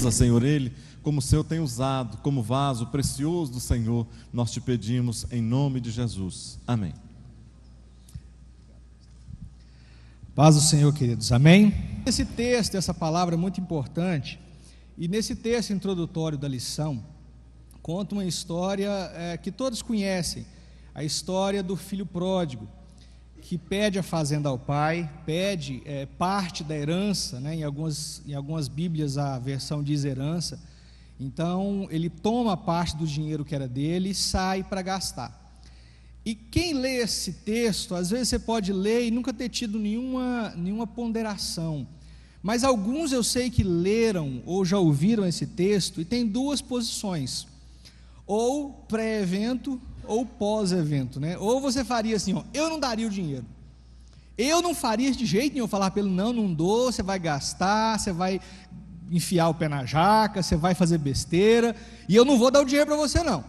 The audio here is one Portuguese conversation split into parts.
Usa, Senhor, ele como o Senhor tem usado, como vaso precioso do Senhor, nós te pedimos em nome de Jesus. Amém. Paz do Senhor, queridos, amém? Esse texto, essa palavra é muito importante, e nesse texto introdutório da lição, conta uma história que todos conhecem, a história do filho pródigo, que pede a fazenda ao pai, pede parte da herança, né? Em algumas Bíblias a versão diz herança. Então ele toma parte do dinheiro que era dele e sai para gastar. E quem lê esse texto, às vezes você pode ler e nunca ter tido nenhuma ponderação, mas alguns eu sei que leram ou já ouviram esse texto e tem duas posições, ou pré-evento ou pós-evento, né? Ou você faria assim, ó, eu não daria o dinheiro, eu não faria de jeito nenhum, falar pelo não dou, você vai gastar, você vai enfiar o pé na jaca, você vai fazer besteira, e eu não vou dar o dinheiro para você não.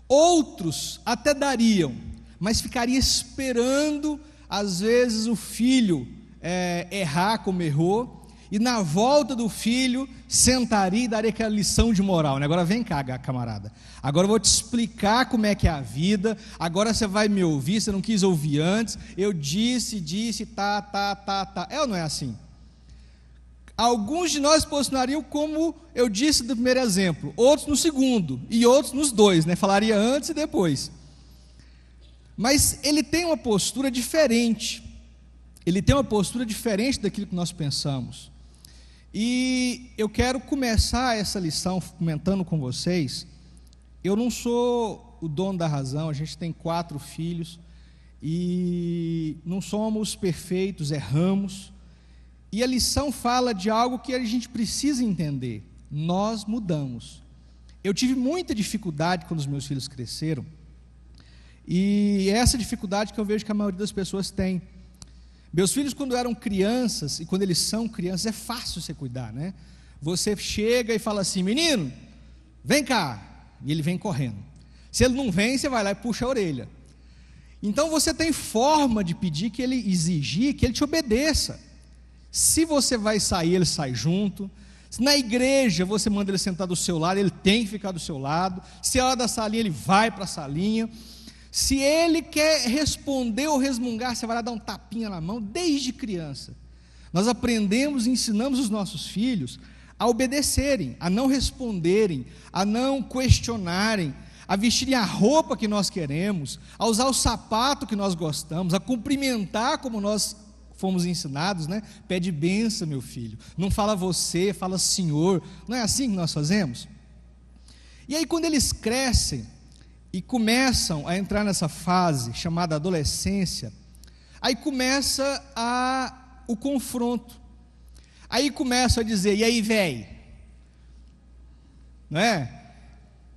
Outros até dariam, mas ficaria esperando, às vezes, o filho errar como errou, e na volta do filho, sentaria e daria aquela lição de moral, né? Agora vem cá, camarada, agora eu vou te explicar como é que é a vida, agora você vai me ouvir, você não quis ouvir antes, eu disse, tá, é ou não é assim? Alguns de nós posicionariam como eu disse do primeiro exemplo, outros no segundo, e outros nos dois, né? Falaria antes e depois. Mas ele tem uma postura diferente, daquilo que nós pensamos. E eu quero começar essa lição comentando com vocês. Eu não sou o dono da razão, a gente tem 4 filhos, e não somos perfeitos, erramos. E a lição fala de algo que a gente precisa entender: nós mudamos. Eu tive muita dificuldade quando os meus filhos cresceram, e essa dificuldade que eu vejo que a maioria das pessoas tem. Meus filhos, quando eram crianças, e quando eles são crianças, é fácil você cuidar, né? Você chega e fala assim, menino, vem cá, e ele vem correndo. Se ele não vem, você vai lá e puxa a orelha. Então você tem forma de pedir que ele, exigir que ele te obedeça. Se você vai sair, ele sai junto. Se na igreja você manda ele sentar do seu lado, ele tem que ficar do seu lado. Se é hora da salinha, ele vai para a salinha. Se ele quer responder ou resmungar, você vai lá dar um tapinha na mão. Desde criança nós aprendemos e ensinamos os nossos filhos a obedecerem, a não responderem, a não questionarem, a vestirem a roupa que nós queremos, a usar o sapato que nós gostamos, a cumprimentar como nós fomos ensinados, né? Pede bênção, meu filho, não fala você, fala senhor. Não é assim que nós fazemos? E aí quando eles crescem e começam a entrar nessa fase chamada adolescência, aí começa o confronto, aí começa a dizer, e aí velho, não é?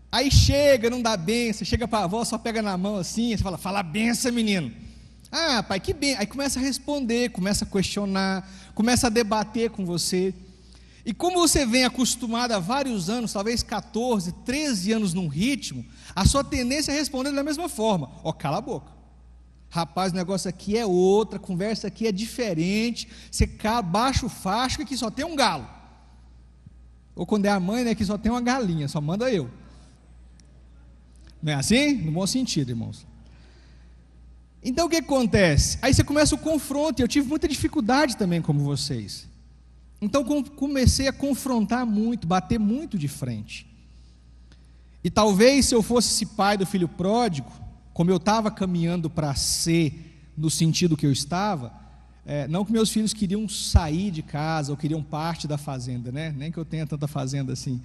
Aí chega, não dá benção, chega para a avó, só pega na mão assim, você fala benção, menino. Ah, pai, que bem. Aí começa a responder, começa a questionar, começa a debater com você. E como você vem acostumado há vários anos, talvez 14, 13 anos num ritmo, a sua tendência é responder da mesma forma. Ó, cala a boca. Rapaz, o negócio aqui é outra, a conversa aqui é diferente. Você baixa o facho que aqui só tem um galo. Ou quando é a mãe, né, que só tem uma galinha, só manda eu. Não é assim? No bom sentido, irmãos. Então o que acontece? Aí você começa o confronto, e eu tive muita dificuldade também como vocês. Então comecei a confrontar muito, bater muito de frente. E talvez se eu fosse esse pai do filho pródigo, como eu estava caminhando para ser, no sentido que eu estava, não que meus filhos queriam sair de casa, ou queriam parte da fazenda, né? Nem que eu tenha tanta fazenda assim,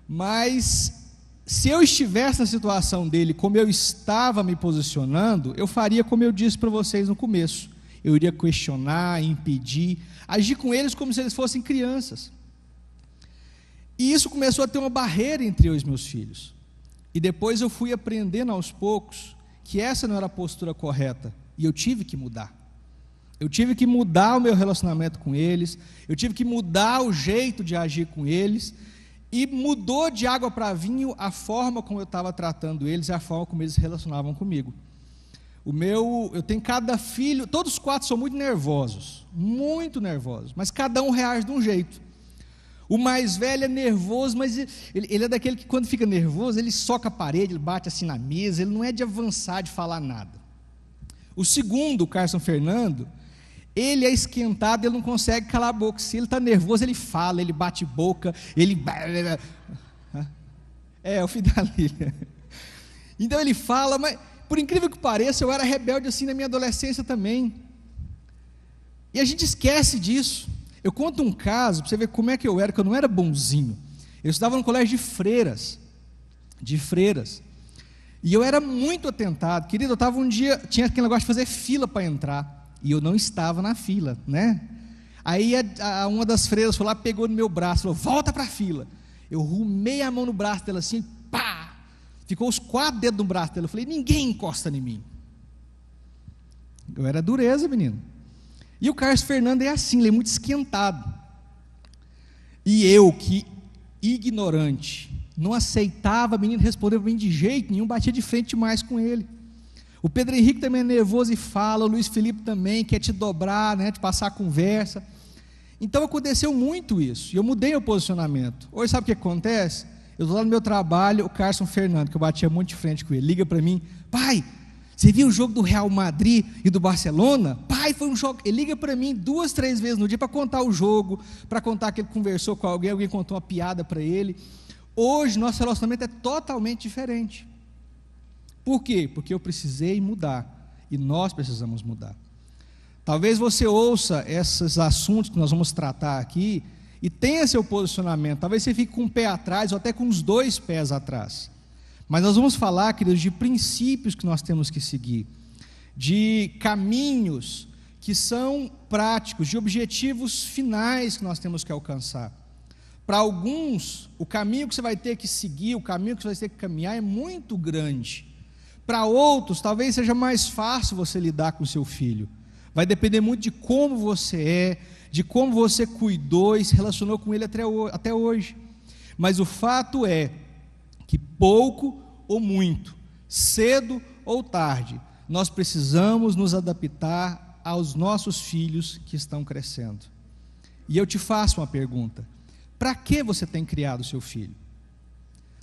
mas se eu estivesse na situação dele, como eu estava me posicionando, eu faria como eu disse para vocês no começo. Eu iria questionar, impedir, agir com eles como se eles fossem crianças. E isso começou a ter uma barreira entre eu e os meus filhos. E depois eu fui aprendendo aos poucos que essa não era a postura correta, e eu tive que mudar. Eu tive que mudar o meu relacionamento com eles, eu tive que mudar o jeito de agir com eles, e mudou de água para vinho a forma como eu estava tratando eles e a forma como eles se relacionavam comigo. Eu tenho cada filho, todos os 4 são muito nervosos, mas cada um reage de um jeito. O mais velho é nervoso, mas ele é daquele que quando fica nervoso, ele soca a parede, ele bate assim na mesa, ele não é de avançar, de falar nada. O segundo, o Carson Fernando, ele é esquentado, ele não consegue calar a boca. Se ele está nervoso, ele fala, ele bate boca, ele... É o filho da Lília. Então ele fala, mas por incrível que pareça, eu era rebelde assim na minha adolescência também. E a gente esquece disso. Eu conto um caso, para você ver como é que eu era, que eu não era bonzinho. Eu estudava no colégio de freiras. E eu era muito atentado. Querido, eu estava um dia, tinha aquele negócio de fazer fila para entrar. E eu não estava na fila, né? Aí uma das freiras foi lá, pegou no meu braço, falou, volta para a fila. Eu rumei a mão no braço dela assim, pá! Ficou os 4 dedos no braço dela. Eu falei, ninguém encosta em mim. Eu era dureza, menino. E o Carlos Fernando é assim, ele é muito esquentado. E eu, que ignorante, não aceitava, menino, responder para mim de jeito nenhum, batia de frente mais com ele. O Pedro Henrique também é nervoso e fala, o Luiz Felipe também, quer te dobrar, né, te passar a conversa. Então aconteceu muito isso, e eu mudei o posicionamento. Hoje sabe o que acontece? Eu estou lá no meu trabalho, o Carson Fernando, que eu batia muito de frente com ele, liga para mim, pai, você viu o jogo do Real Madrid e do Barcelona? Pai, foi um jogo. Ele liga para mim 2, 3 vezes no dia para contar o jogo, para contar que ele conversou com alguém contou uma piada para ele. Hoje, nosso relacionamento é totalmente diferente. Por quê? Porque eu precisei mudar, e nós precisamos mudar. Talvez você ouça esses assuntos que nós vamos tratar aqui, e tenha seu posicionamento, talvez você fique com um pé atrás, ou até com os 2 pés atrás. Mas nós vamos falar, queridos, de princípios que nós temos que seguir, de caminhos que são práticos, de objetivos finais que nós temos que alcançar. Para alguns, o caminho que você vai ter que seguir, o caminho que você vai ter que caminhar é muito grande. Para outros, talvez seja mais fácil você lidar com seu filho. Vai depender muito de como você é, de como você cuidou e se relacionou com ele até hoje. Mas o fato é que pouco ou muito, cedo ou tarde, nós precisamos nos adaptar aos nossos filhos que estão crescendo. E eu te faço uma pergunta: para que você tem criado seu filho?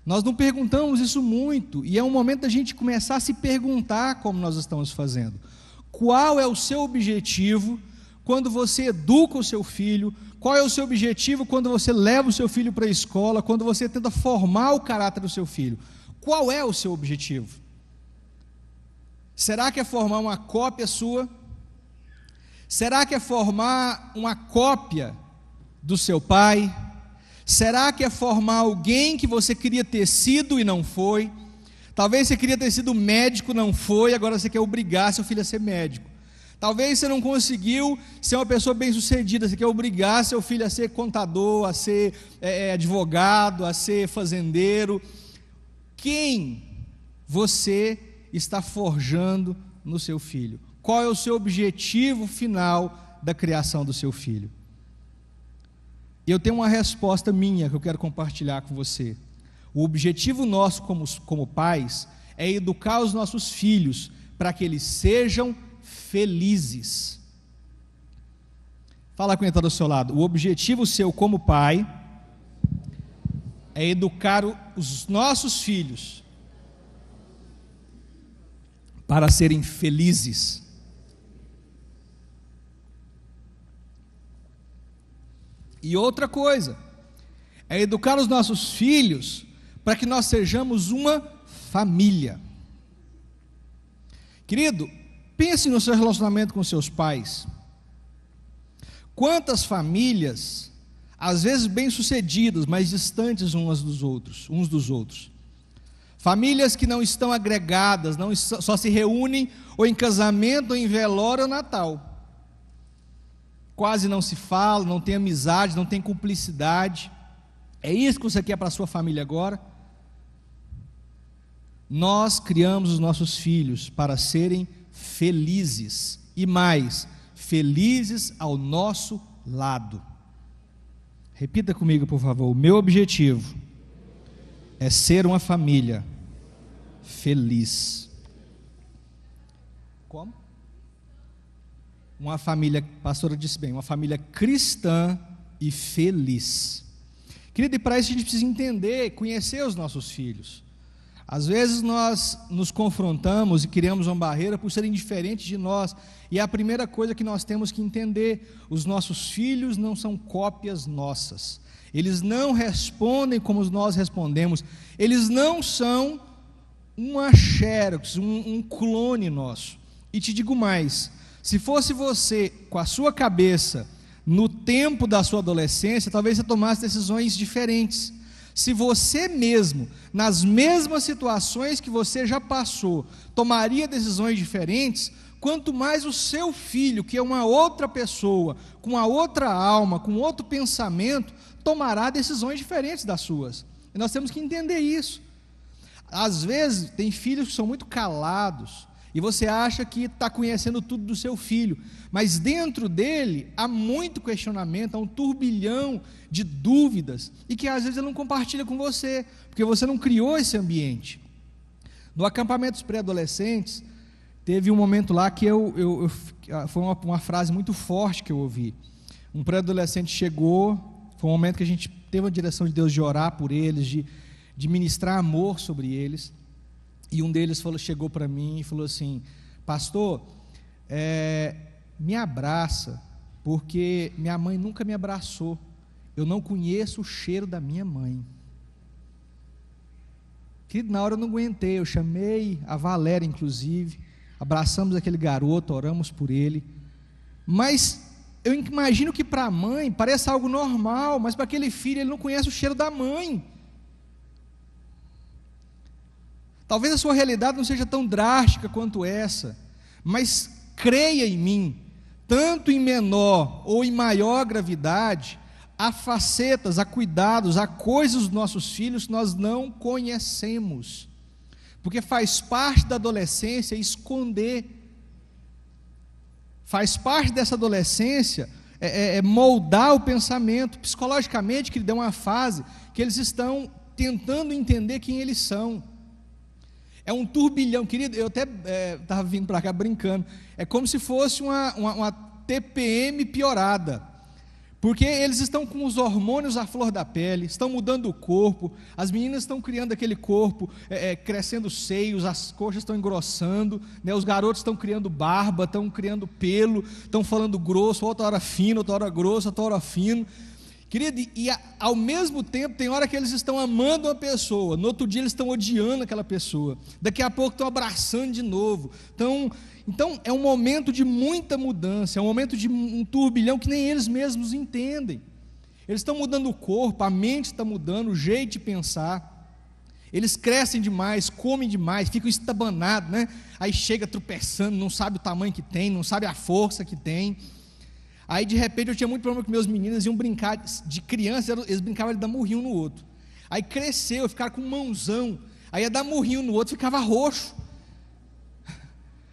Nós não perguntamos isso muito, e é um momento da gente começar a se perguntar como nós estamos fazendo. Qual é o seu objetivo quando você educa o seu filho? Qual é o seu objetivo quando você leva o seu filho para a escola, quando você tenta formar o caráter do seu filho? Qual é o seu objetivo? Será que é formar uma cópia sua? Será que é formar uma cópia do seu pai? Será que é formar alguém que você queria ter sido e não foi? Talvez você queria ter sido médico, não foi, agora você quer obrigar seu filho a ser médico. Talvez você não conseguiu ser uma pessoa bem-sucedida, você quer obrigar seu filho a ser contador, a ser advogado, a ser fazendeiro. Quem você está forjando no seu filho? Qual é o seu objetivo final da criação do seu filho? E eu tenho uma resposta minha que eu quero compartilhar com você. O objetivo nosso como pais é educar os nossos filhos para que eles sejam felizes. Fala com ele, está do seu lado. O objetivo seu como pai é educar os nossos filhos para serem felizes. E outra coisa, é educar os nossos filhos para que nós sejamos uma família. Querido, pense no seu relacionamento com seus pais. Quantas famílias, às vezes bem-sucedidas, mas distantes uns dos outros. Famílias que não estão agregadas, só se reúnem ou em casamento, ou em velório ou Natal. Quase não se fala, não tem amizade, não tem cumplicidade. É isso que você quer para a sua família agora? Nós criamos os nossos filhos para serem felizes, e mais, felizes ao nosso lado. Repita comigo, por favor. O meu objetivo é ser uma família feliz. Como? Uma família, a pastora disse bem, uma família cristã e feliz. Querido, e para isso a gente precisa entender, conhecer os nossos filhos. Às vezes nós nos confrontamos e criamos uma barreira por serem diferentes de nós, e é a primeira coisa que nós temos que entender: os nossos filhos não são cópias nossas, eles não respondem como nós respondemos, eles não são uma xerox, um clone nosso. E te digo mais, se fosse você com a sua cabeça no tempo da sua adolescência, talvez você tomasse decisões diferentes. Se você mesmo, nas mesmas situações que você já passou, tomaria decisões diferentes, quanto mais o seu filho, que é uma outra pessoa, com uma outra alma, com outro pensamento, tomará decisões diferentes das suas. E nós temos que entender isso. Às vezes, tem filhos que são muito calados, e você acha que está conhecendo tudo do seu filho, mas dentro dele há muito questionamento, há um turbilhão de dúvidas, e que às vezes ele não compartilha com você, porque você não criou esse ambiente. No acampamento dos pré-adolescentes, teve um momento lá que foi uma frase muito forte que eu ouvi. Um pré-adolescente chegou, foi um momento que a gente teve a direção de Deus de orar por eles, de ministrar amor sobre eles. E um deles chegou para mim e falou assim: pastor, me abraça, porque minha mãe nunca me abraçou, eu não conheço o cheiro da minha mãe. Querido, na hora eu não aguentei, eu chamei a Valéria, inclusive, abraçamos aquele garoto, oramos por ele, mas eu imagino que para a mãe parece algo normal, mas para aquele filho ele não conhece o cheiro da mãe. Talvez a sua realidade não seja tão drástica quanto essa, mas creia em mim, tanto em menor ou em maior gravidade, há facetas, há cuidados, há coisas dos nossos filhos que nós não conhecemos, porque faz parte da adolescência esconder, faz parte dessa adolescência moldar o pensamento. Psicologicamente, que ele deu uma fase que eles estão tentando entender quem eles são. É um turbilhão, querido. Eu até estava vindo para cá brincando, é como se fosse uma TPM piorada, porque eles estão com os hormônios à flor da pele, estão mudando o corpo, as meninas estão criando aquele corpo, crescendo os seios, as coxas estão engrossando, né, os garotos estão criando barba, estão criando pelo, estão falando grosso, outra hora fino, outra hora grosso, outra hora fino. Querido, e ao mesmo tempo, tem hora que eles estão amando uma pessoa, no outro dia eles estão odiando aquela pessoa, daqui a pouco estão abraçando de novo. Então é um momento de muita mudança, é um momento de um turbilhão que nem eles mesmos entendem. Eles estão mudando o corpo, a mente está mudando, o jeito de pensar, eles crescem demais, comem demais, ficam estabanados, né? Aí chega tropeçando, não sabe o tamanho que tem, não sabe a força que tem. Aí de repente eu tinha muito problema com meus meninos, iam brincar de criança, eles brincavam de dar murrinho um no outro. Aí cresceu, ficaram com mãozão, aí ia dar murrinho no outro, ficava roxo.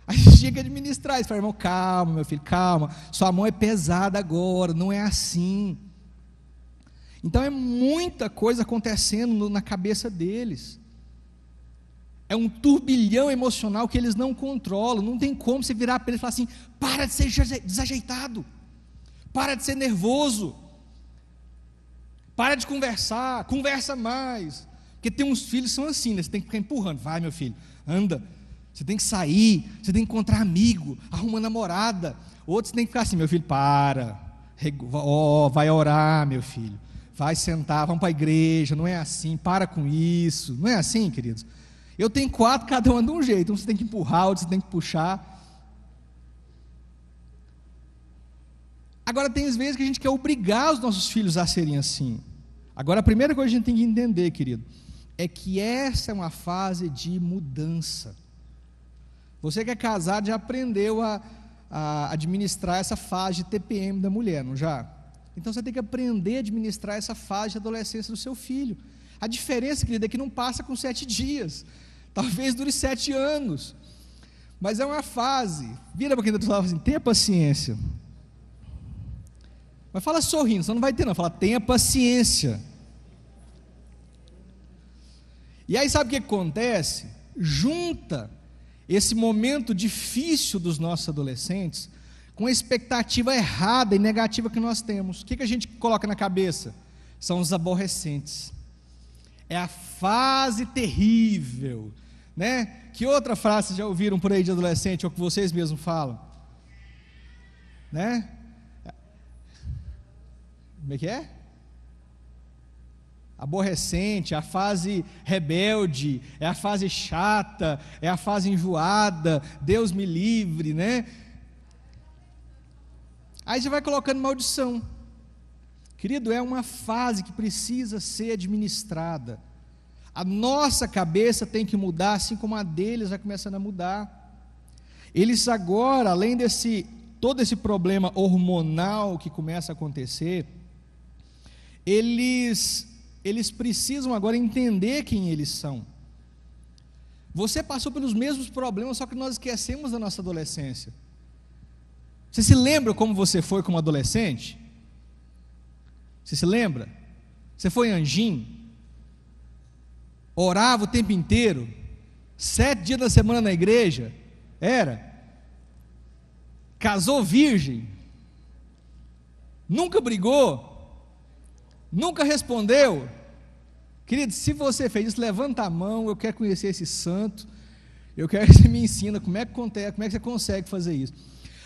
Aí tinha que administrar isso. Falei: irmão, calma, meu filho, calma, sua mão é pesada agora, não é assim. Então é muita coisa acontecendo na cabeça deles. É um turbilhão emocional que eles não controlam. Não tem como você virar para eles e falar assim: para de ser desajeitado, para de ser nervoso, para de conversar, conversa mais. Porque tem uns filhos que são assim, né? Você tem que ficar empurrando: vai, meu filho, anda, você tem que sair, você tem que encontrar amigo, arruma namorada. Outros tem que ficar assim: meu filho, vai orar, meu filho, vai sentar, vamos para a igreja. Não é assim, para com isso. Não é assim, queridos. Eu tenho 4, cada um anda de um jeito. Um você tem que empurrar, outro você tem que puxar. Agora tem às vezes que a gente quer obrigar os nossos filhos a serem assim. Agora a primeira coisa que a gente tem que entender, querido, é que essa é uma fase de mudança. Você que é casado já aprendeu a administrar essa fase de TPM da mulher, não já? Então você tem que aprender a administrar essa fase de adolescência do seu filho. A diferença, querido, é que não passa com 7 dias, talvez dure 7 anos, mas é uma fase. Vira para quem está falando assim: tenha paciência. Mas fala sorrindo, você não vai ter não, fala: tenha paciência. E aí sabe o que acontece? Junta esse momento difícil dos nossos adolescentes com a expectativa errada e negativa que nós temos. O que a gente coloca na cabeça? são os aborrecentes. É a fase terrível, né? Que outra frase vocês já ouviram por aí de adolescente, ou que vocês mesmos falam? Né? Como é que é? Aborrecente, é a fase rebelde, é a fase chata, é a fase enjoada, Deus me livre, né? Aí você vai colocando maldição. Querido, é uma fase que precisa ser administrada. A nossa cabeça tem que mudar, assim como a deles vai começando a mudar. Eles agora, além todo esse problema hormonal que começa a acontecer, eles precisam agora entender quem eles são. Você passou pelos mesmos problemas, só que nós esquecemos da nossa adolescência. Você se lembra como você foi como adolescente? Você se lembra? Você foi anjinho? Orava o tempo inteiro? 7 dias da semana na igreja? Era? Casou virgem? Nunca brigou? Nunca respondeu? Querido, se você fez isso, levanta a mão, eu quero conhecer esse santo, eu quero que você me ensina como é que você consegue fazer isso.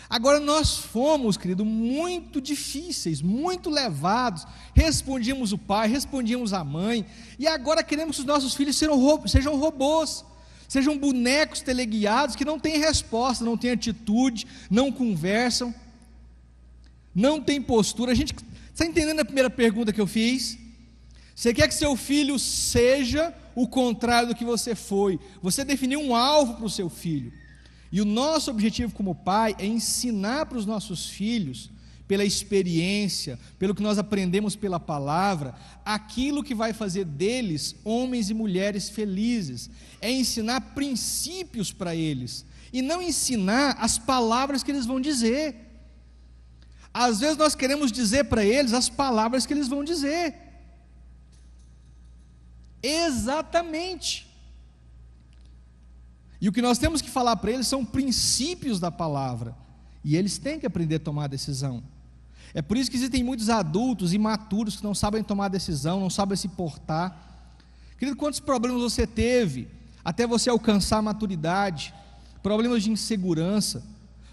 Agora nós fomos, querido, muito difíceis, muito levados, respondíamos o pai, respondíamos a mãe, e agora queremos que os nossos filhos sejam robôs, sejam bonecos teleguiados que não têm resposta, não têm atitude, não conversam, não têm postura. Você está entendendo a primeira pergunta que eu fiz? Você quer que seu filho seja o contrário do que você foi, você definiu um alvo para o seu filho. E o nosso objetivo como pai é ensinar para os nossos filhos, pela experiência, pelo que nós aprendemos pela palavra, aquilo que vai fazer deles homens e mulheres felizes. É ensinar princípios para eles, e não ensinar as palavras que eles vão dizer. Às vezes nós queremos dizer para eles as palavras que eles vão dizer. Exatamente. E o que nós temos que falar para eles são princípios da palavra, e eles têm que aprender a tomar decisão. É por isso que existem muitos adultos imaturos que não sabem tomar decisão, não sabem se portar. Querido, quantos problemas você teve até você alcançar a maturidade? Problemas de insegurança,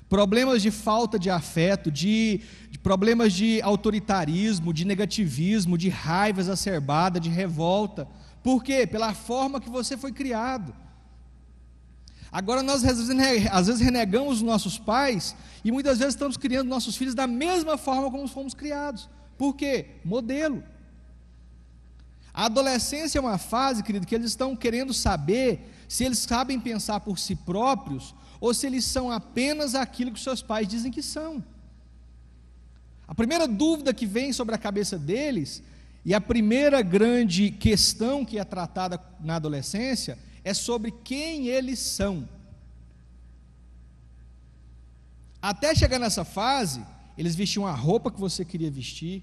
problemas de falta de afeto, de problemas de autoritarismo, de negativismo, de raiva exacerbada, de revolta. Por quê? Pela forma que você foi criado. Agora nós às vezes renegamos os nossos pais, e muitas vezes estamos criando nossos filhos da mesma forma como fomos criados. Por quê? Modelo. A adolescência é uma fase, querido, que eles estão querendo saber se eles sabem pensar por si próprios, ou se eles são apenas aquilo que seus pais dizem que são. A primeira dúvida que vem sobre a cabeça deles, e a primeira grande questão que é tratada na adolescência, é sobre quem eles são. Até chegar nessa fase, eles vestiam a roupa que você queria vestir,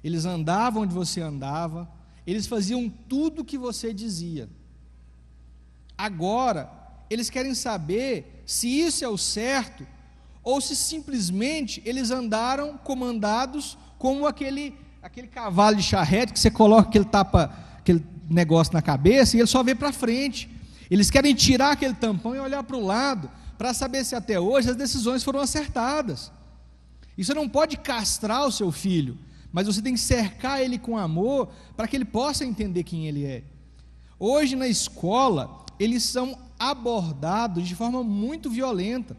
eles andavam onde você andava, eles faziam tudo o que você dizia. Agora, eles querem saber se isso é o certo, ou se simplesmente eles andaram comandados como aquele cavalo de charrete que você coloca aquele negócio na cabeça e ele só vê para frente. Eles querem tirar aquele tampão e olhar para o lado, para saber se até hoje as decisões foram acertadas. E você não pode castrar o seu filho, mas você tem que cercar ele com amor, para que ele possa entender quem ele é. Hoje na escola, eles são abordados de forma muito violenta.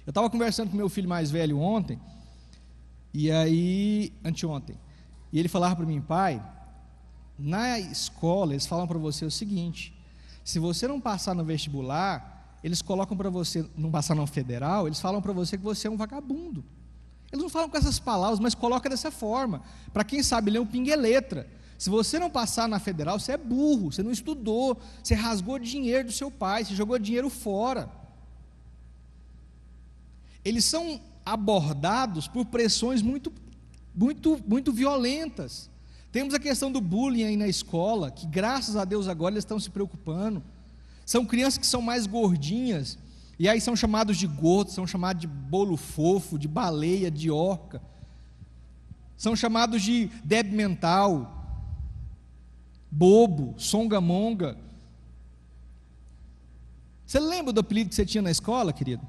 Eu estava conversando com meu filho mais velho ontem, anteontem, e ele falava para mim: pai, na escola eles falam para você o seguinte: se você não passar no vestibular, eles colocam para você, não passar no federal, eles falam para você que você é um vagabundo. Eles não falam com essas palavras, mas colocam dessa forma, para quem sabe ler um pingue-letra. Se você não passar na federal, você é burro, você não estudou, você rasgou dinheiro do seu pai, você jogou dinheiro fora. Eles são abordados por pressões muito, muito, muito violentas. Temos a questão do bullying aí na escola, que graças a Deus agora eles estão se preocupando. São crianças que são mais gordinhas, e aí são chamados de gordo, são chamados de bolo fofo, de baleia, de orca. São chamados de débil mental. bobo, songamonga. Você lembra do apelido que você tinha na escola, querido?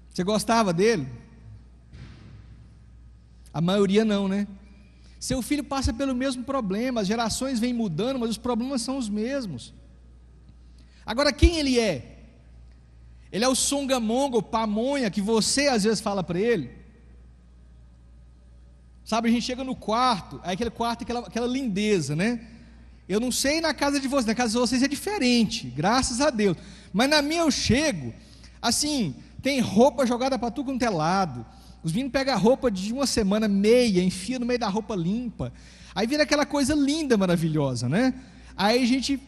Você gostava dele? A maioria não, né? Seu filho passa pelo mesmo problema, as gerações vêm mudando, mas os problemas são os mesmos. Agora, quem ele é? Ele é o songamonga, o pamonha, que você às vezes fala para ele. Sabe, a gente chega no quarto, aí aquele quarto, aquela lindeza, né? Eu não sei na casa de vocês, na casa de vocês é diferente, graças a Deus. Mas na minha eu chego, assim, tem roupa jogada para tudo quanto é lado. Os meninos pegam a roupa de uma semana, meia, enfia no meio da roupa limpa. Aí vira aquela coisa linda, maravilhosa, né? Aí a gente,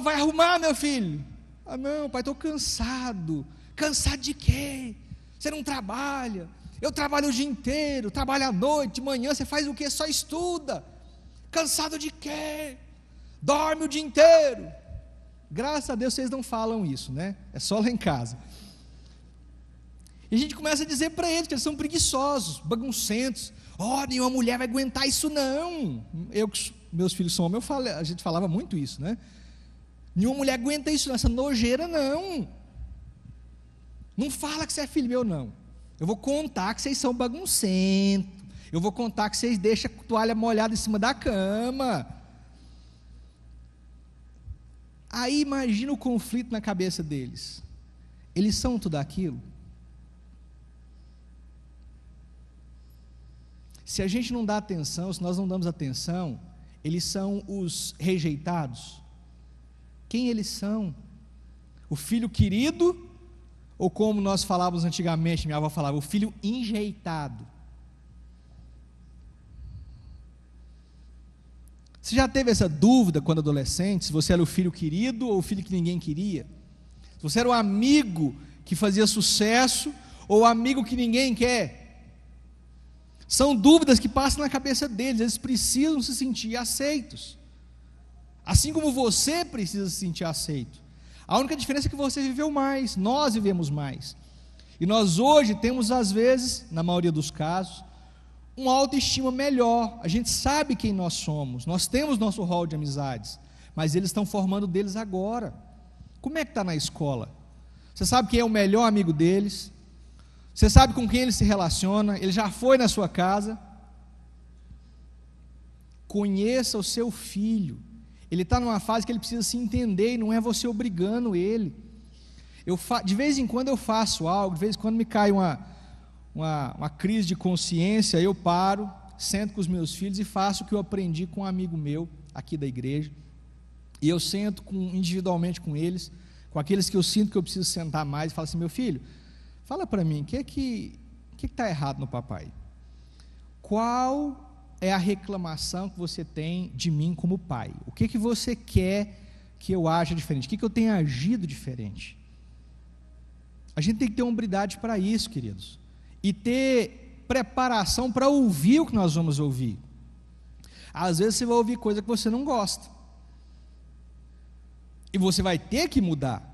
vai arrumar, meu filho. Ah, não, pai, estou cansado. Cansado de quê? Você não trabalha. Eu trabalho o dia inteiro, trabalho à noite, de manhã você faz o quê? Só estuda. Cansado de quê? Dorme o dia inteiro. Graças a Deus vocês não falam isso, né? É só lá em casa. E a gente começa a dizer para eles que eles são preguiçosos, baguncentos. Nenhuma mulher vai aguentar isso não. Meus filhos são homens, a gente falava muito isso, né? Nenhuma mulher aguenta isso, essa nojeira não. Não fala que você é filho meu não. Eu vou contar que vocês são baguncentos. Eu vou contar que vocês deixam a toalha molhada em cima da cama. Aí imagina o conflito na cabeça deles. Eles são tudo aquilo? Se a gente não dá atenção, se nós não damos atenção, eles são os rejeitados. Quem eles são? O filho querido, ou como nós falávamos antigamente, minha avó falava, o filho enjeitado. Você já teve essa dúvida quando adolescente, se você era o filho querido ou o filho que ninguém queria? Se você era o amigo que fazia sucesso ou o amigo que ninguém quer? São dúvidas que passam na cabeça deles, eles precisam se sentir aceitos. Assim como você precisa se sentir aceito. A única diferença é que você viveu mais, nós vivemos mais. E nós hoje temos, às vezes, na maioria dos casos, uma autoestima melhor. A gente sabe quem nós somos, nós temos nosso rol de amizades, mas eles estão formando deles agora. Como é que está na escola? Você sabe quem é o melhor amigo deles? Você sabe com quem ele se relaciona? Ele já foi na sua casa? Conheça o seu filho. Ele está numa fase que ele precisa se entender, e não é você obrigando ele. De vez em quando eu faço algo, de vez em quando me cai uma crise de consciência, eu paro, sento com os meus filhos e faço o que eu aprendi com um amigo meu, aqui da igreja, e eu sento individualmente com eles, com aqueles que eu sinto que eu preciso sentar mais, e falo assim, meu filho, fala para mim, o que está errado no papai? Qual é a reclamação que você tem de mim como pai? O que você quer que eu aja diferente? O que eu tenho agido diferente? A gente tem que ter hombridade para isso, queridos, e ter preparação para ouvir o que nós vamos ouvir. Às vezes você vai ouvir coisa que você não gosta, e você vai ter que mudar.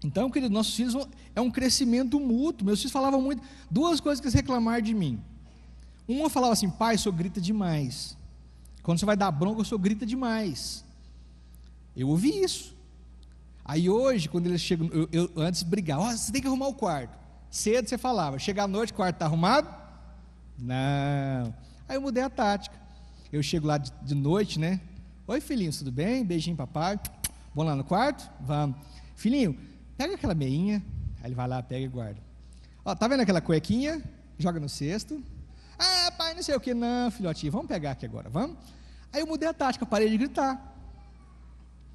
Então, querido, nossos filhos é um crescimento mútuo. Meus filhos falavam muito, duas coisas que eles reclamaram de mim. Uma falava assim, pai, o senhor grita demais. Quando você vai dar bronca, o senhor grita demais. Eu ouvi isso. Aí hoje, quando eles chegam, eu antes brigava, você tem que arrumar o quarto. Cedo você falava, chega à noite, o quarto está arrumado? Não. Aí eu mudei a tática. Eu chego lá de noite, né? Oi, filhinho, tudo bem? Beijinho, papai. Vamos lá no quarto? Vamos. Filhinho, pega aquela meinha. Aí ele vai lá, pega e guarda. Tá vendo aquela cuequinha? Joga no cesto. Ah, pai, não sei o que. Não, filhotinho, vamos pegar aqui agora, vamos? Aí eu mudei a tática, parei de gritar.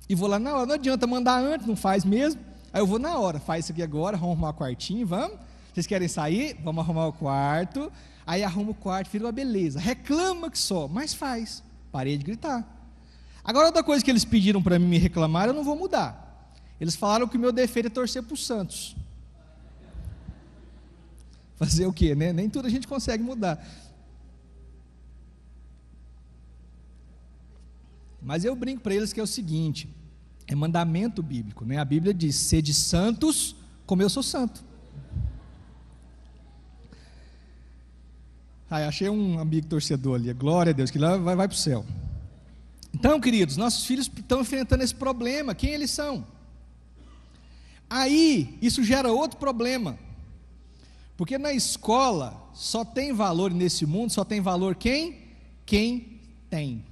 E vou lá na hora, não adianta mandar antes, não faz mesmo. Aí eu vou na hora, faz isso aqui agora, vamos arrumar o quartinho, vamos? Vocês querem sair? Vamos arrumar o quarto. Aí arruma o quarto, fica uma beleza. Reclama que só, mas faz. Parei de gritar. Agora outra coisa que eles pediram para mim me reclamar, eu não vou mudar. Eles falaram que o meu defeito é torcer para o Santos. Fazer o quê, né? Nem tudo a gente consegue mudar. Mas eu brinco para eles que é o seguinte, é mandamento bíblico, né? A Bíblia diz, sede santos como eu sou santo. Achei um amigo torcedor ali, glória a Deus, que lá vai para o céu. Então, queridos, nossos filhos estão enfrentando esse problema, quem eles são? Aí, isso gera outro problema, porque na escola só tem valor nesse mundo, só tem valor quem? Quem tem.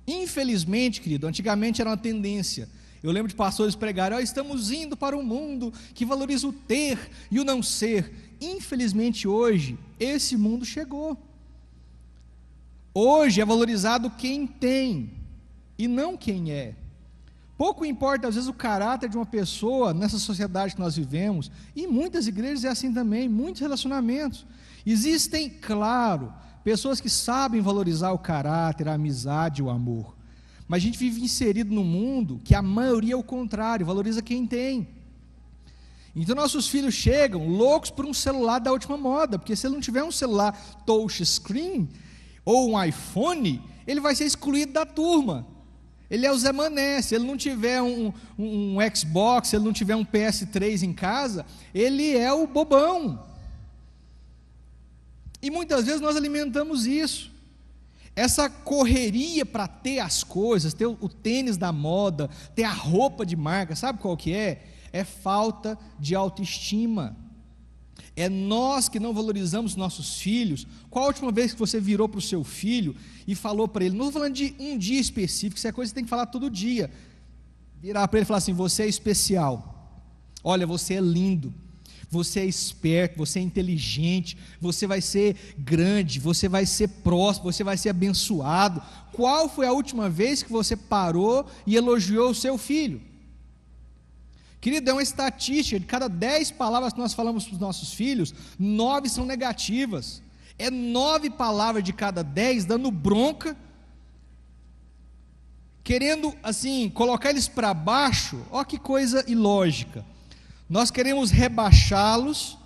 Infelizmente, querido, antigamente era uma tendência. Eu lembro de pastores pregarem: estamos indo para um mundo que valoriza o ter e o não ser. Infelizmente hoje, esse mundo chegou. Hoje é valorizado quem tem e não quem é. Pouco importa às vezes o caráter de uma pessoa nessa sociedade que nós vivemos, e muitas igrejas é assim também, muitos relacionamentos. Existem, claro, pessoas que sabem valorizar o caráter, a amizade, o amor, mas a gente vive inserido num mundo que a maioria é o contrário, valoriza quem tem. Então nossos filhos chegam loucos por um celular da última moda, porque se ele não tiver um celular touchscreen ou um iPhone, ele vai ser excluído da turma. Ele é o Zé Mané. Se ele não tiver um Xbox, se ele não tiver um PS3 em casa, ele é o bobão. E muitas vezes nós alimentamos isso, essa correria para ter as coisas, ter o tênis da moda, ter a roupa de marca. Sabe qual que é? É falta de autoestima. É nós que não valorizamos nossos filhos. Qual a última vez que você virou para o seu filho e falou para ele, não estou falando de um dia específico, isso é coisa que você tem que falar todo dia, virar para ele e falar assim: você é especial, olha, você é lindo, você é esperto, você é inteligente, você vai ser grande, você vai ser próspero, você vai ser abençoado. Qual foi a última vez que você parou e elogiou o seu filho? Querido, é uma estatística: de cada 10 palavras que nós falamos para os nossos filhos, 9 são negativas. É 9 palavras de cada 10 dando bronca, querendo assim, colocar eles para baixo. Olha que coisa ilógica. Nós queremos rebaixá-los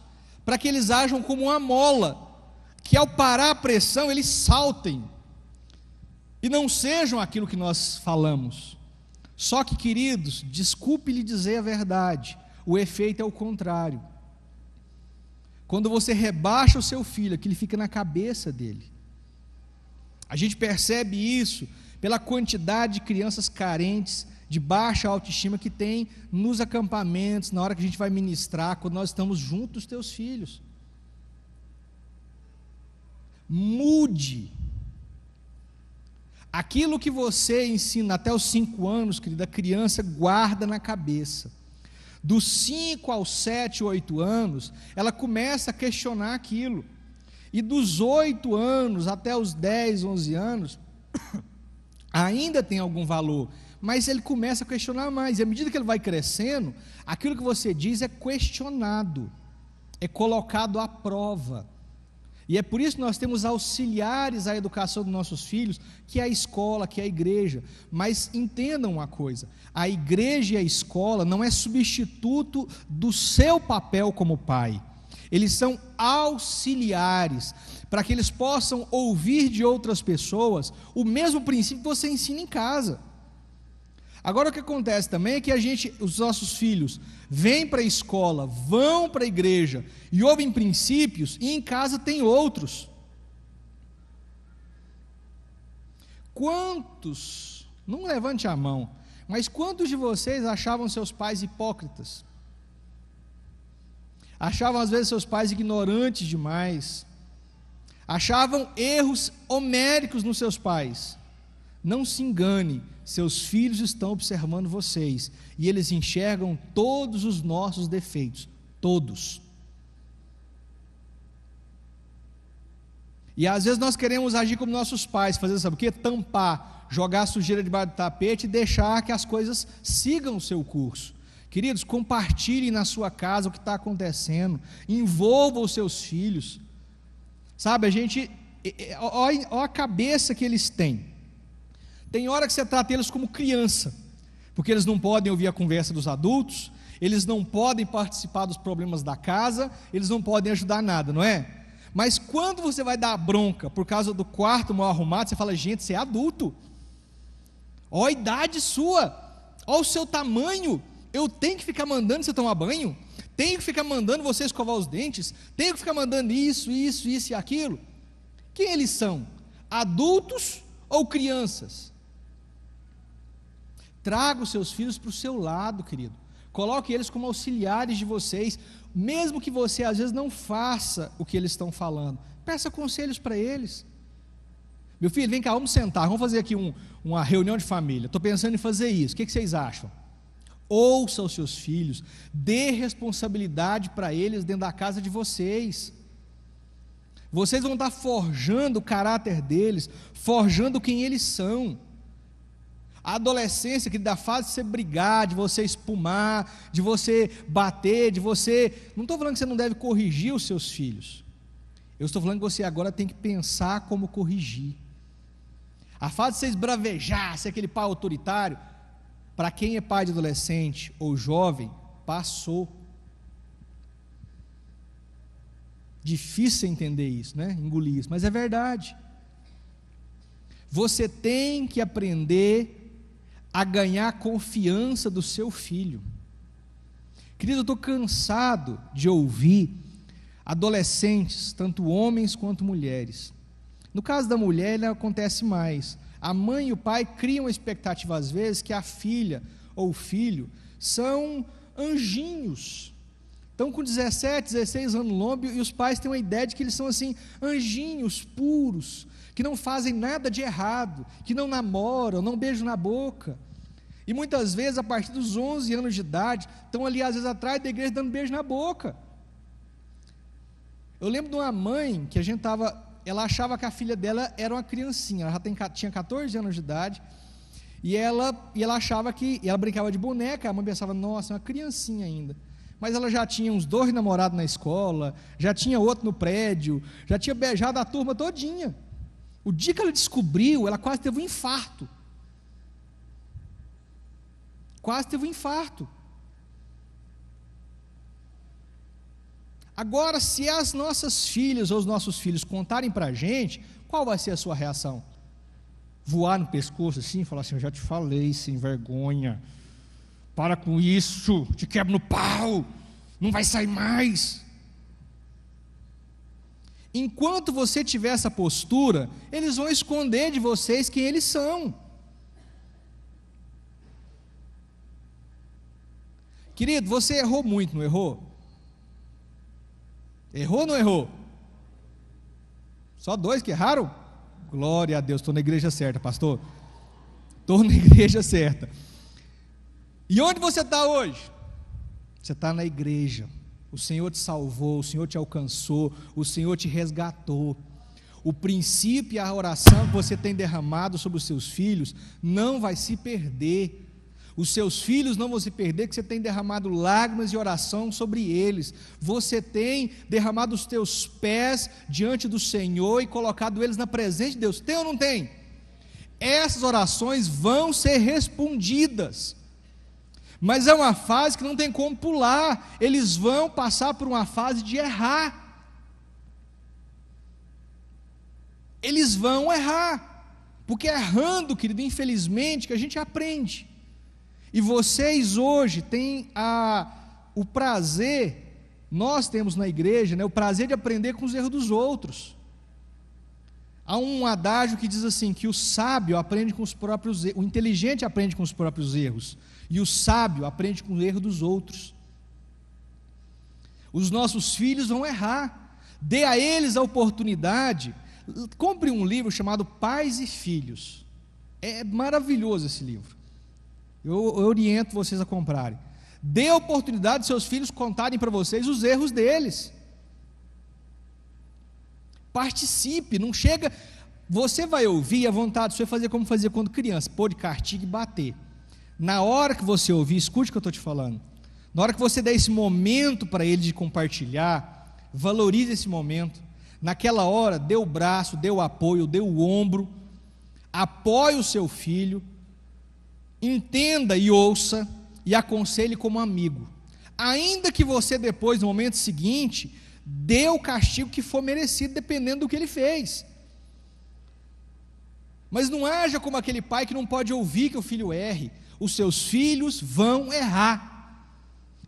para que eles ajam como uma mola, que ao parar a pressão eles saltem e não sejam aquilo que nós falamos. Só que, queridos, desculpe lhe dizer a verdade, o efeito é o contrário. Quando você rebaixa o seu filho, aquilo fica na cabeça dele. A gente percebe isso pela quantidade de crianças carentes, de baixa autoestima que tem nos acampamentos, na hora que a gente vai ministrar, quando nós estamos junto dos teus filhos. Mude. Aquilo que você ensina até os 5 anos, querida, a criança guarda na cabeça. Dos 5 aos 7, 8 anos, ela começa a questionar aquilo. E dos 8 anos até os 10, 11 anos, ainda tem algum valor, mas ele começa a questionar mais. E à medida que ele vai crescendo, aquilo que você diz é questionado, é colocado à prova. E é por isso que nós temos auxiliares à educação dos nossos filhos, que é a escola, que é a igreja. Mas entendam uma coisa: a igreja e a escola não é substituto do seu papel como pai. Eles são auxiliares, para que eles possam ouvir de outras pessoas o mesmo princípio que você ensina em casa. Agora o que acontece também é que os nossos filhos vêm para a escola, vão para a igreja e ouvem princípios, e em casa tem outros. Quantos, não levante a mão, mas quantos de vocês achavam seus pais hipócritas? Achavam às vezes seus pais ignorantes demais, achavam erros homéricos nos seus pais? Não se engane, seus filhos estão observando vocês, e eles enxergam todos os nossos defeitos, todos. E às vezes nós queremos agir como nossos pais, fazer, sabe o quê? Tampar, jogar a sujeira debaixo do tapete e deixar que as coisas sigam o seu curso. Queridos, compartilhem na sua casa o que está acontecendo, envolvam os seus filhos, sabe, olha a cabeça que eles têm. Tem hora que você trata eles como criança, porque eles não podem ouvir a conversa dos adultos, eles não podem participar dos problemas da casa, eles não podem ajudar nada, não é? Mas quando você vai dar bronca por causa do quarto mal arrumado, você fala: gente, você é adulto, olha a idade sua, olha o seu tamanho, eu tenho que ficar mandando você tomar banho? Tenho que ficar mandando você escovar os dentes? Tenho que ficar mandando isso e aquilo? Quem eles são? Adultos ou crianças? Traga os seus filhos para o seu lado, querido. Coloque eles como auxiliares de vocês, mesmo que você às vezes não faça o que eles estão falando. Peça conselhos para eles. Meu filho, vem cá, vamos sentar, vamos fazer aqui uma reunião de família. Estou pensando em fazer isso, o que vocês acham? Ouça os seus filhos, dê responsabilidade para eles dentro da casa de vocês. Vocês vão estar forjando o caráter deles, forjando quem eles são. A adolescência, que da fase de você brigar, de você espumar, de você bater, de você... Não estou falando que você não deve corrigir os seus filhos. Eu estou falando que você agora tem que pensar como corrigir. A fase de você esbravejar, ser aquele pai autoritário, para quem é pai de adolescente ou jovem, passou. Difícil entender isso, né? Engolir isso, mas é verdade. Você tem que aprender a ganhar a confiança do seu filho. Querido, eu estou cansado de ouvir adolescentes, tanto homens quanto mulheres. No caso da mulher, ela acontece mais. A mãe e o pai criam a expectativa, às vezes, que a filha ou o filho são anjinhos. Estão com 17, 16 anos no lombo, e os pais têm uma ideia de que eles são assim, anjinhos puros, que não fazem nada de errado, que não namoram, não beijam na boca. E muitas vezes, a partir dos 11 anos de idade, estão ali às vezes atrás da igreja dando beijo na boca. Eu lembro de uma mãe que ela achava que a filha dela era uma criancinha, ela já tinha 14 anos de idade, e ela achava que, ela brincava de boneca, a mãe pensava, nossa, é uma criancinha ainda. Mas ela já tinha uns 2 namorados na escola, já tinha outro no prédio, já tinha beijado a turma todinha. O dia que ela descobriu, ela quase teve um infarto. Quase teve um infarto. Agora, se as nossas filhas ou os nossos filhos contarem para a gente, qual vai ser a sua reação? Voar no pescoço assim e falar assim, eu já te falei, sem vergonha, para com isso, te quebro no pau, não vai sair mais. Enquanto você tiver essa postura, eles vão esconder de vocês quem eles são. Querido, você errou muito, não errou? Errou ou não errou? Só 2 que erraram? Glória a Deus, estou na igreja certa, pastor. Estou na igreja certa. E onde você está hoje? Você está na igreja. O Senhor te salvou, o Senhor te alcançou, o Senhor te resgatou. O princípio e a oração que você tem derramado sobre os seus filhos não vai se perder. Os seus filhos não vão se perder, que você tem derramado lágrimas e oração sobre eles. Você tem derramado os teus pés diante do Senhor e colocado eles na presença de Deus. Tem ou não tem? Essas orações vão ser respondidas. Mas é uma fase que não tem como pular. Eles vão passar por uma fase de errar. Eles vão errar. Porque errando, querido, infelizmente, que a gente aprende. E vocês hoje têm o prazer, nós temos na igreja, né, o prazer de aprender com os erros dos outros. Há um adágio que diz assim, que o sábio aprende com os próprios erros, o inteligente aprende com os próprios erros, e o sábio aprende com o erro dos outros. Os nossos filhos vão errar, dê a eles a oportunidade. Compre um livro chamado Pais e Filhos, é maravilhoso esse livro. Eu oriento vocês a comprarem. Dê a oportunidade de seus filhos contarem para vocês os erros deles. Participe, não chega. Você vai ouvir, a vontade sua é fazer como fazia quando criança, pôr de castigo e bater. Na hora que você ouvir, escute o que eu estou te falando. Na hora que você der esse momento para ele de compartilhar, valorize esse momento. Naquela hora, dê o braço, dê o apoio, dê o ombro, apoie o seu filho. Entenda e ouça e aconselhe como amigo, ainda que você depois, no momento seguinte, dê o castigo que for merecido, dependendo do que ele fez. Mas não haja como aquele pai que não pode ouvir que o filho erre. Os seus filhos vão errar.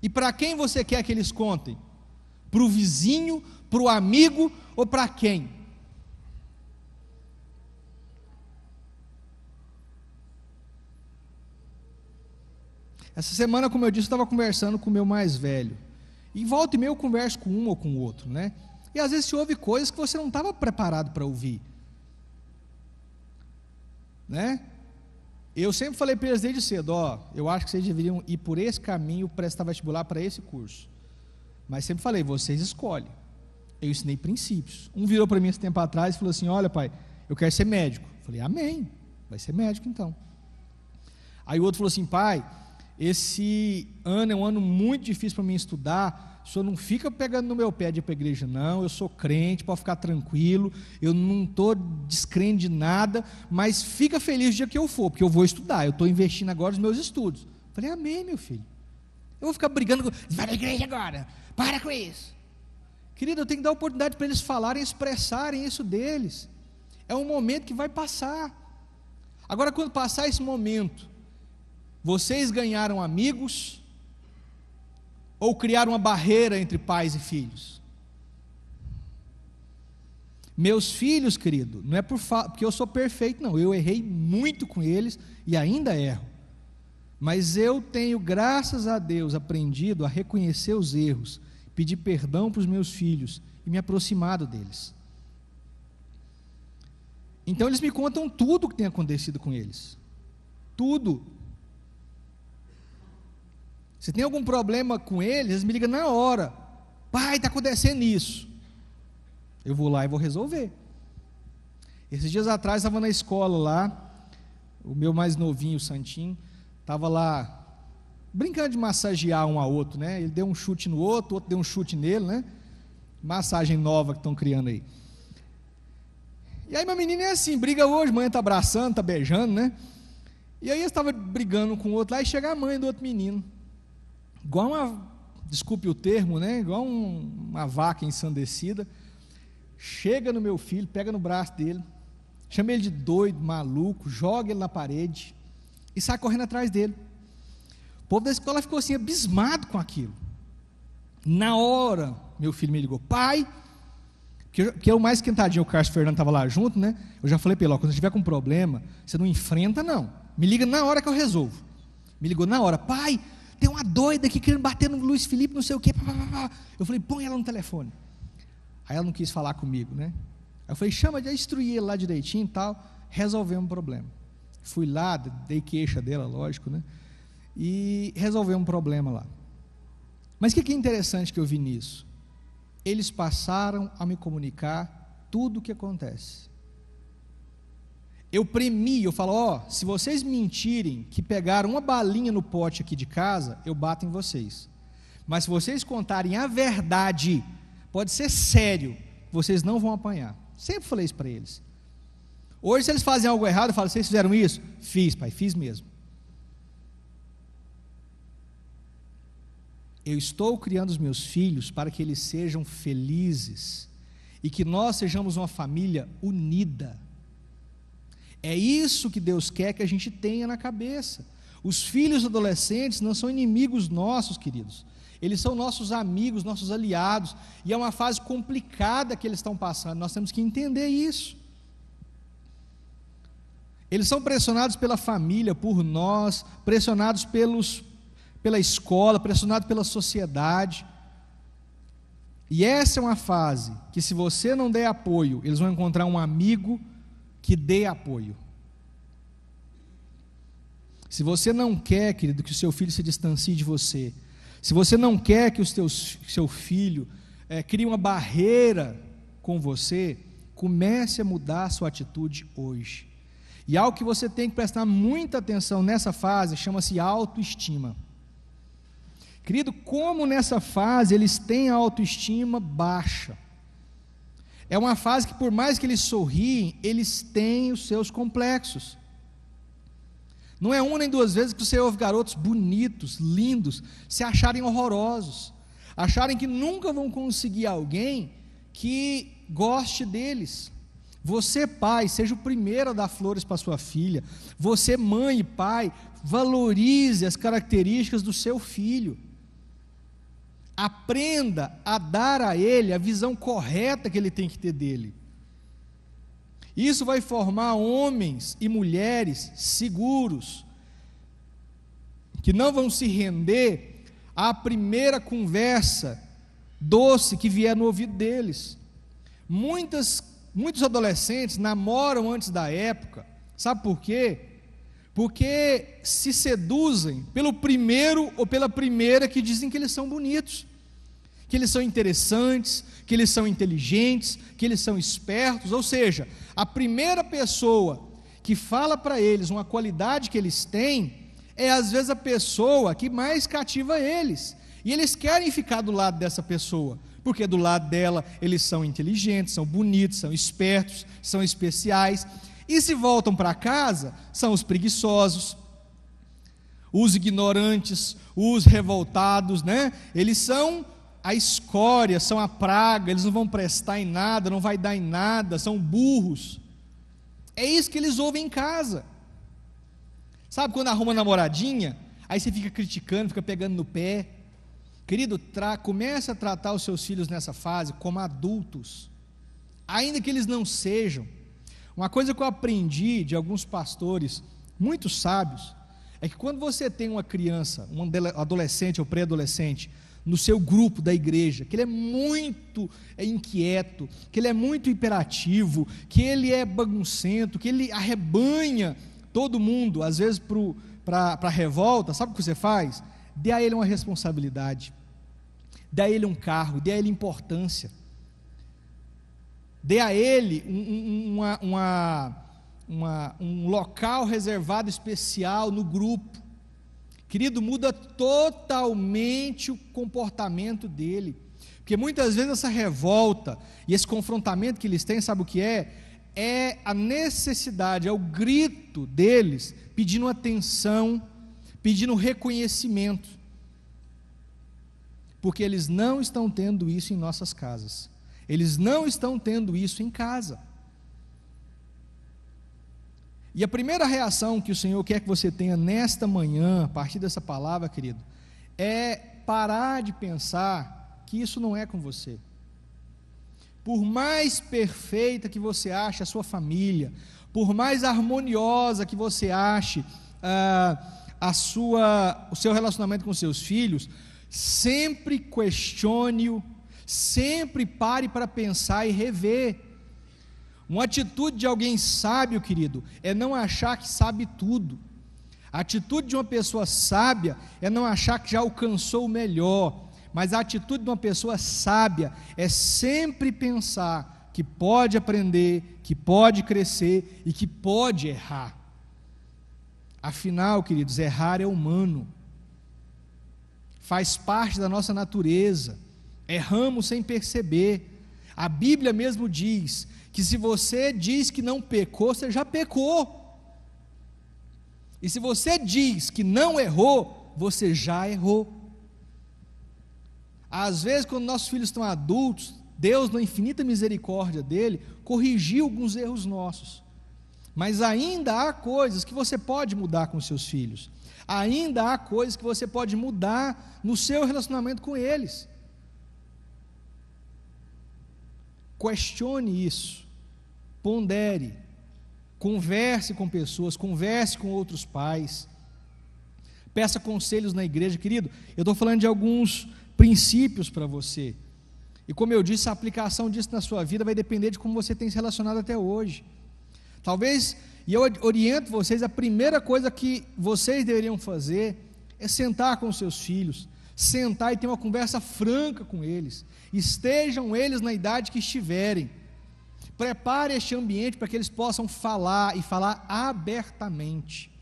E para quem você quer que eles contem? Para o vizinho, para o amigo ou para quem? Essa semana, como eu disse, eu estava conversando com o meu mais velho. E volta e meia eu converso com um ou com o outro, né? E às vezes se ouve coisas que você não estava preparado para ouvir, né? Eu sempre falei para eles desde cedo, eu acho que vocês deveriam ir por esse caminho, prestar vestibular para esse curso. Mas sempre falei, vocês escolhem. Eu ensinei princípios. Um virou para mim esse tempo atrás e falou assim, olha pai, eu quero ser médico. Eu falei, amém, vai ser médico então. Aí o outro falou assim, pai, esse ano é um ano muito difícil para mim estudar, o senhor não fica pegando no meu pé de ir para a igreja não, eu sou crente, pode ficar tranquilo, eu não estou descrente de nada, mas fica feliz o dia que eu for, porque eu vou estudar, eu estou investindo agora nos meus estudos. Eu falei, amém meu filho, eu vou ficar brigando com, vai na igreja agora, para com isso. Querido, eu tenho que dar oportunidade para eles falarem, expressarem isso deles, é um momento que vai passar. Agora quando passar esse momento, vocês ganharam amigos ou criaram uma barreira entre pais e filhos? Meus filhos, querido, não é porque eu sou perfeito, não, eu errei muito com eles e ainda erro, mas eu tenho, graças a Deus, aprendido a reconhecer os erros, pedir perdão para os meus filhos e me aproximado deles. Então eles me contam tudo o que tem acontecido com eles, tudo. Se tem algum problema com eles, eles me ligam na hora, pai, está acontecendo isso, eu vou lá e vou resolver. Esses dias atrás, estava na escola lá, o meu mais novinho, o Santinho, estava lá, brincando de massagear um ao outro, né? Ele deu um chute no outro, o outro deu um chute nele, né? Massagem nova que estão criando aí. E aí minha menina é assim, briga hoje, mãe está abraçando, está beijando, né? E aí eu estava brigando com o outro lá, e chega a mãe do outro menino, igual uma, desculpe o termo, né? Igual uma vaca ensandecida, chega no meu filho, pega no braço dele, chama ele de doido, maluco, joga ele na parede e sai correndo atrás dele. O povo da escola ficou assim, abismado com aquilo. Na hora, meu filho me ligou, pai, que eu mais esquentadinho, o Carlos Fernando estava lá junto, né? Eu já falei para ele, quando você tiver com um problema, você não enfrenta não, me liga na hora que eu resolvo. Me ligou na hora, pai, tem uma doida aqui querendo bater no Luiz Felipe, não sei o quê. Eu falei, põe ela no telefone. Aí ela não quis falar comigo, né? Aí eu falei, chama de instruir ele lá direitinho e tal, resolvemos o problema. Fui lá, dei queixa dela, lógico, né? E resolvemos um problema lá. Mas o que é interessante que eu vi nisso? Eles passaram a me comunicar tudo o que acontece. Eu premio, eu falo, se vocês mentirem que pegaram uma balinha no pote aqui de casa, eu bato em vocês. Mas se vocês contarem a verdade, pode ser sério, vocês não vão apanhar. Sempre falei isso para eles. Hoje, se eles fazem algo errado, eu falo, vocês fizeram isso? Fiz, pai, fiz mesmo. Eu estou criando os meus filhos para que eles sejam felizes e que nós sejamos uma família unida. É isso que Deus quer que a gente tenha na cabeça. Os filhos adolescentes não são inimigos nossos, queridos. Eles são nossos amigos, nossos aliados, e é uma fase complicada que eles estão passando, nós temos que entender isso. Eles são pressionados pela família, por nós, pressionados pela escola, pressionados pela sociedade, e essa é uma fase que, se você não der apoio, eles vão encontrar um amigo que dê apoio. Se você não quer, querido, que o seu filho se distancie de você, se você não quer que seu filho crie uma barreira com você, comece a mudar a sua atitude hoje. E algo que você tem que prestar muita atenção nessa fase, chama-se autoestima. Querido, como nessa fase eles têm a autoestima baixa, é uma fase que, por mais que eles sorriem, eles têm os seus complexos. Não é uma nem duas vezes que você ouve garotos bonitos, lindos, se acharem horrorosos, acharem que nunca vão conseguir alguém que goste deles. Você, pai, seja o primeiro a dar flores para sua filha. Você, mãe e pai, valorize as características do seu filho. Aprenda a dar a ele a visão correta que ele tem que ter dele. Isso vai formar homens e mulheres seguros, que não vão se render à primeira conversa doce que vier no ouvido deles. Muitos adolescentes namoram antes da época, sabe por quê? Porque se seduzem pelo primeiro ou pela primeira que dizem que eles são bonitos, que eles são interessantes, que eles são inteligentes, que eles são espertos. Ou seja, a primeira pessoa que fala para eles uma qualidade que eles têm é às vezes a pessoa que mais cativa eles, e eles querem ficar do lado dessa pessoa, porque do lado dela eles são inteligentes, são bonitos, são espertos, são especiais. E se voltam para casa, são os preguiçosos, os ignorantes, os revoltados, né? Eles são a escória, são a praga, eles não vão prestar em nada, não vai dar em nada, são burros. É isso que eles ouvem em casa. Sabe quando arruma namoradinha, aí você fica criticando, fica pegando no pé? Querido, comece a tratar os seus filhos nessa fase como adultos, ainda que eles não sejam. Uma coisa que eu aprendi de alguns pastores muito sábios é que quando você tem uma criança, um adolescente ou pré-adolescente no seu grupo da igreja, que ele é muito inquieto, que ele é muito hiperativo, que ele é baguncento, que ele arrebanha todo mundo, às vezes para a revolta, sabe o que você faz? Dê a ele uma responsabilidade, dê a ele um cargo, dê a ele importância, dê a ele um local reservado especial no grupo. Querido, muda totalmente o comportamento dele, porque muitas vezes essa revolta e esse confrontamento que eles têm, sabe o que é? É a necessidade, é o grito deles pedindo atenção, pedindo reconhecimento, porque eles não estão tendo isso em nossas casas, eles não estão tendo isso em casa. E a primeira reação que o Senhor quer que você tenha nesta manhã, a partir dessa palavra, querido, é parar de pensar que isso não é com você. Por mais perfeita que você ache a sua família, por mais harmoniosa que você ache o seu relacionamento com seus filhos, sempre questione-o, sempre pare para pensar e rever. Uma atitude de alguém sábio, querido, é não achar que sabe tudo. A atitude de uma pessoa sábia é não achar que já alcançou o melhor, mas a atitude de uma pessoa sábia é sempre pensar que pode aprender, que pode crescer e que pode errar. Afinal, queridos, errar é humano, faz parte da nossa natureza, erramos sem perceber. A Bíblia mesmo diz que se você diz que não pecou, você já pecou, e se você diz que não errou, você já errou. Às vezes, quando nossos filhos estão adultos, Deus, na infinita misericórdia dele, corrigiu alguns erros nossos, mas ainda há coisas que você pode mudar com seus filhos, ainda há coisas que você pode mudar no seu relacionamento com eles. Questione isso, pondere, converse com pessoas, converse com outros pais, peça conselhos na igreja. Querido, eu estou falando de alguns princípios para você, e como eu disse, a aplicação disso na sua vida vai depender de como você tem se relacionado até hoje. Talvez, e eu oriento vocês, a primeira coisa que vocês deveriam fazer é sentar com os seus filhos, sentar e ter uma conversa franca com eles, estejam eles na idade que estiverem, prepare este ambiente para que eles possam falar, e falar abertamente.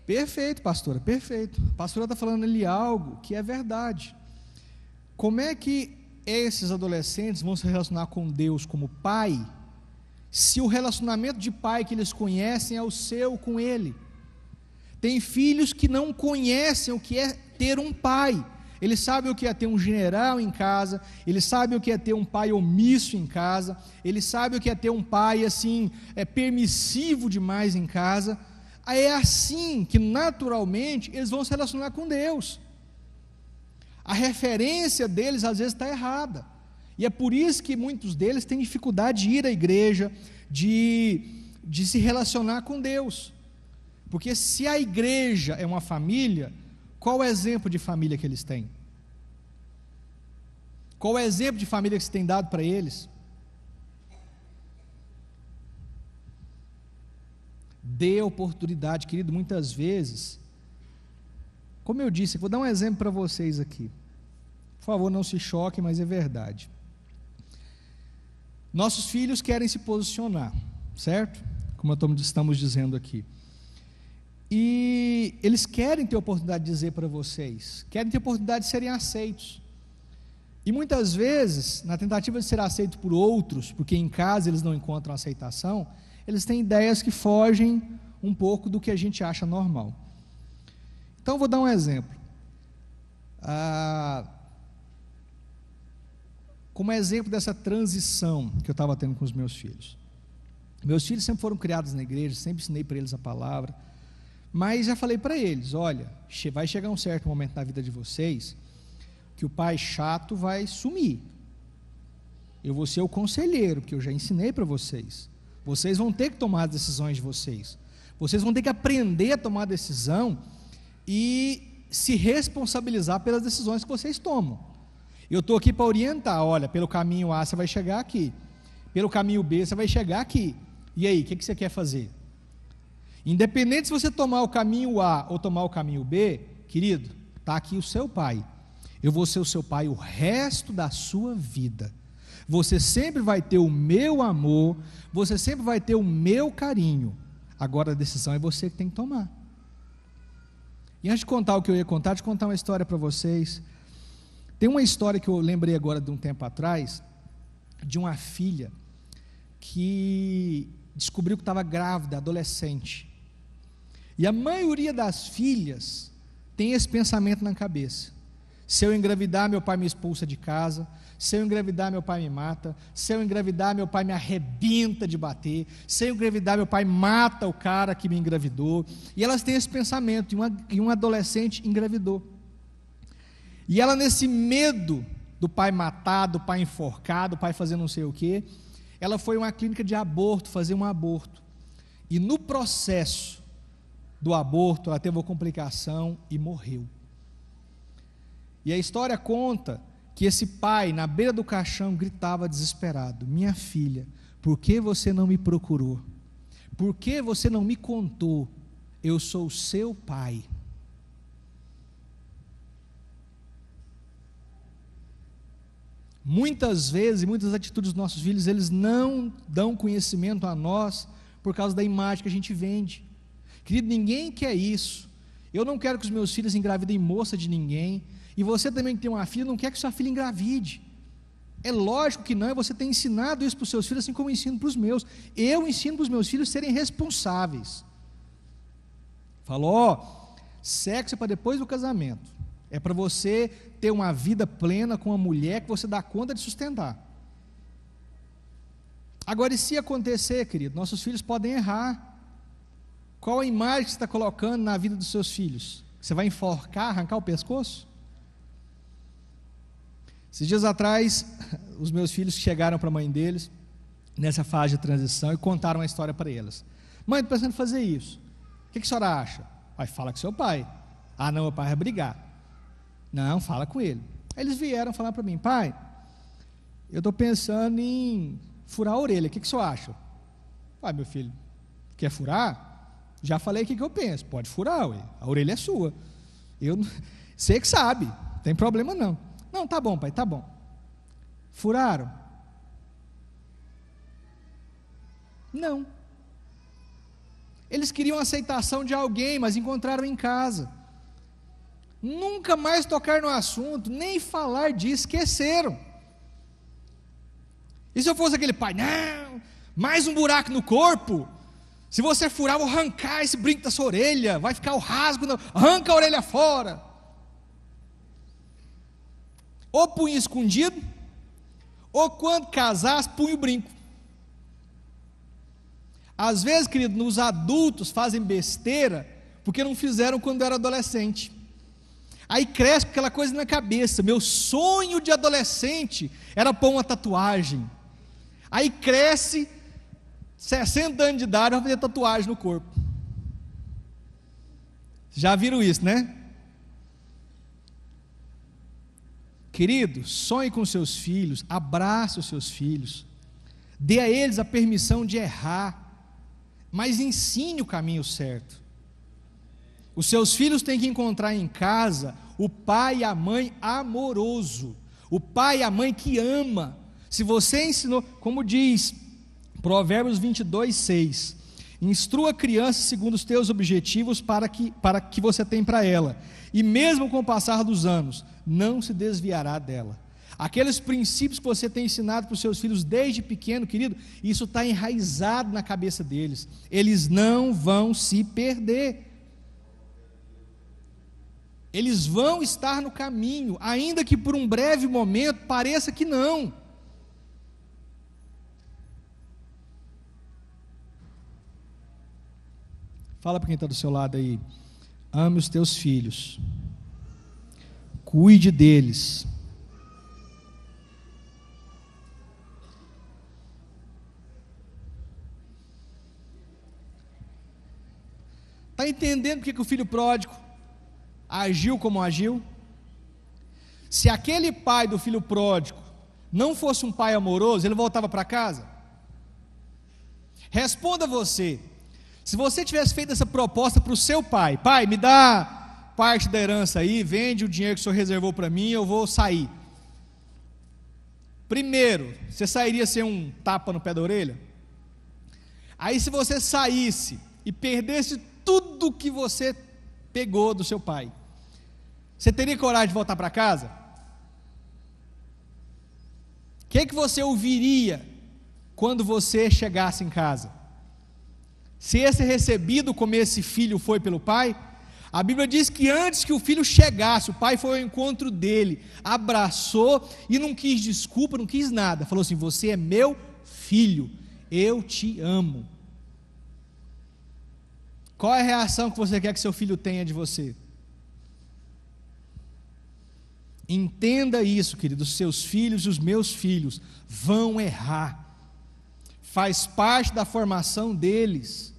Perfeito, pastora, perfeito. A pastora está falando ali algo que é verdade. Como é que esses adolescentes vão se relacionar com Deus como pai, se o relacionamento de pai que eles conhecem é o seu com ele? Tem filhos que não conhecem o que é ter um pai. Eles sabem o que é ter um general em casa, eles sabem o que é ter um pai omisso em casa, eles sabem o que é ter um pai assim, permissivo demais em casa. É assim que naturalmente eles vão se relacionar com Deus. a referência deles às vezes está errada, e é por isso que muitos deles têm dificuldade de ir à igreja, de se relacionar com Deus, porque se a igreja é uma família, qual o exemplo de família que eles têm? Qual o exemplo de família que você tem dado para eles? Dê oportunidade, querido. Muitas vezes, como eu disse, vou dar um exemplo para vocês aqui, por favor não se choquem, mas é verdade. Nossos filhos querem se posicionar, certo? Como estamos dizendo aqui, e eles querem ter oportunidade de dizer para vocês, querem ter oportunidade de serem aceitos, e muitas vezes, na tentativa de ser aceito por outros, porque em casa eles não encontram aceitação, eles têm ideias que fogem um pouco do que a gente acha normal. Então, vou dar um exemplo. Como exemplo dessa transição que eu estava tendo com os meus filhos. Meus filhos sempre foram criados na igreja, sempre ensinei para eles a palavra, mas já falei para eles, olha, vai chegar um certo momento na vida de vocês, que o pai chato vai sumir. Eu vou ser o conselheiro, porque eu já ensinei para vocês. Vocês vão ter que tomar as decisões de vocês. Vocês vão ter que aprender a tomar decisão e se responsabilizar pelas decisões que vocês tomam. Eu estou aqui para orientar, olha, pelo caminho A você vai chegar aqui, pelo caminho B você vai chegar aqui. E aí, o que você quer fazer? Independente se você tomar o caminho A ou tomar o caminho B, querido, está aqui o seu pai. Eu vou ser o seu pai o resto da sua vida. Você sempre vai ter o meu amor, você sempre vai ter o meu carinho. Agora a decisão é você que tem que tomar. E antes de contar o que eu ia contar, de contar uma história para vocês. Tem uma história que eu lembrei agora de um tempo atrás, de uma filha que descobriu que estava grávida, adolescente. E a maioria das filhas tem esse pensamento na cabeça: se eu engravidar, meu pai me expulsa de casa; se eu engravidar, meu pai me mata; se eu engravidar, meu pai me arrebenta de bater; se eu engravidar, meu pai mata o cara que me engravidou. E elas têm esse pensamento, e uma adolescente engravidou. E ela, nesse medo do pai matar, do pai enforcar, do pai fazer não sei o quê, ela foi a uma clínica de aborto, fazer um aborto. E no processo do aborto, ela teve uma complicação e morreu. E a história conta que esse pai, na beira do caixão, gritava desesperado: minha filha, por que você não me procurou? Por que você não me contou? Eu sou o seu pai. Muitas vezes, muitas atitudes dos nossos filhos, eles não dão conhecimento a nós por causa da imagem que a gente vende. Querido, ninguém quer isso. Eu não quero que os meus filhos engravidem moça de ninguém. E você também que tem uma filha, não quer que sua filha engravide. É lógico que não, e você tem ensinado isso para os seus filhos, assim como eu ensino para os meus. Eu ensino para os meus filhos serem responsáveis. Falou, sexo é para depois do casamento. É para você ter uma vida plena com uma mulher que você dá conta de sustentar. Agora, e se acontecer, querido, nossos filhos podem errar. Qual a imagem que você está colocando na vida dos seus filhos? Você vai enforcar, arrancar o pescoço? Esses dias atrás, os meus filhos chegaram para a mãe deles, nessa fase de transição, e contaram uma história para elas. Mãe, estou pensando em fazer isso. O que a senhora acha? Aí fala com seu pai. Ah, não, meu pai vai brigar. Não, fala com ele. Aí eles vieram falar para mim: pai, eu estou pensando em furar a orelha, o que o senhor acha? Pai, meu filho, quer furar? Já falei o que eu penso, pode furar, ué. A orelha é sua. Você que sabe, não tem problema não. Não, tá bom, pai, tá bom. Furaram? Não. Eles queriam a aceitação de alguém, mas encontraram em casa. Nunca mais tocaram no assunto, nem falar disso, esqueceram. E se eu fosse aquele pai: não, mais um buraco no corpo, se você furar, eu vou arrancar esse brinco da sua orelha, vai ficar o rasgo, arranca a orelha fora. Ou punho escondido, ou quando casasse, punho o brinco. Às vezes, querido, os adultos fazem besteira porque não fizeram quando era adolescente. Aí cresce com aquela coisa na cabeça. Meu sonho de adolescente era pôr uma tatuagem. Aí cresce, 60 anos de idade, vai fazer tatuagem no corpo. Já viram isso, né? Querido, sonhe com seus filhos, abrace os seus filhos, dê a eles a permissão de errar, mas ensine o caminho certo. Os seus filhos têm que encontrar em casa o pai e a mãe amoroso, o pai e a mãe que ama. Se você ensinou, como diz Provérbios 22:6, instrua a criança segundo os teus objetivos para que você tem para ela, e mesmo com o passar dos anos, não se desviará dela. Aqueles princípios que você tem ensinado para os seus filhos desde pequeno, querido, isso está enraizado na cabeça deles, eles não vão se perder, eles vão estar no caminho, ainda que por um breve momento pareça que não. Fala para quem está do seu lado aí, ame os teus filhos, cuide deles, está entendendo porque que o filho pródigo agiu como agiu? Se aquele pai do filho pródigo não fosse um pai amoroso, ele voltava para casa? Responda você. Se você tivesse feito essa proposta para o seu pai, pai, me dá parte da herança aí, vende o dinheiro que o senhor reservou para mim, eu vou sair. Primeiro, você sairia sem um tapa no pé da orelha? Aí se você saísse e perdesse tudo que você pegou do seu pai, você teria coragem de voltar para casa? O que você ouviria quando você chegasse em casa? Se esse recebido como esse filho foi pelo pai, a Bíblia diz que antes que o filho chegasse, o pai foi ao encontro dele, abraçou e não quis desculpa, não quis nada, falou assim: você é meu filho, eu te amo. Qual é a reação que você quer que seu filho tenha de você? Entenda isso, querido, os seus filhos e os meus filhos vão errar, faz parte da formação deles.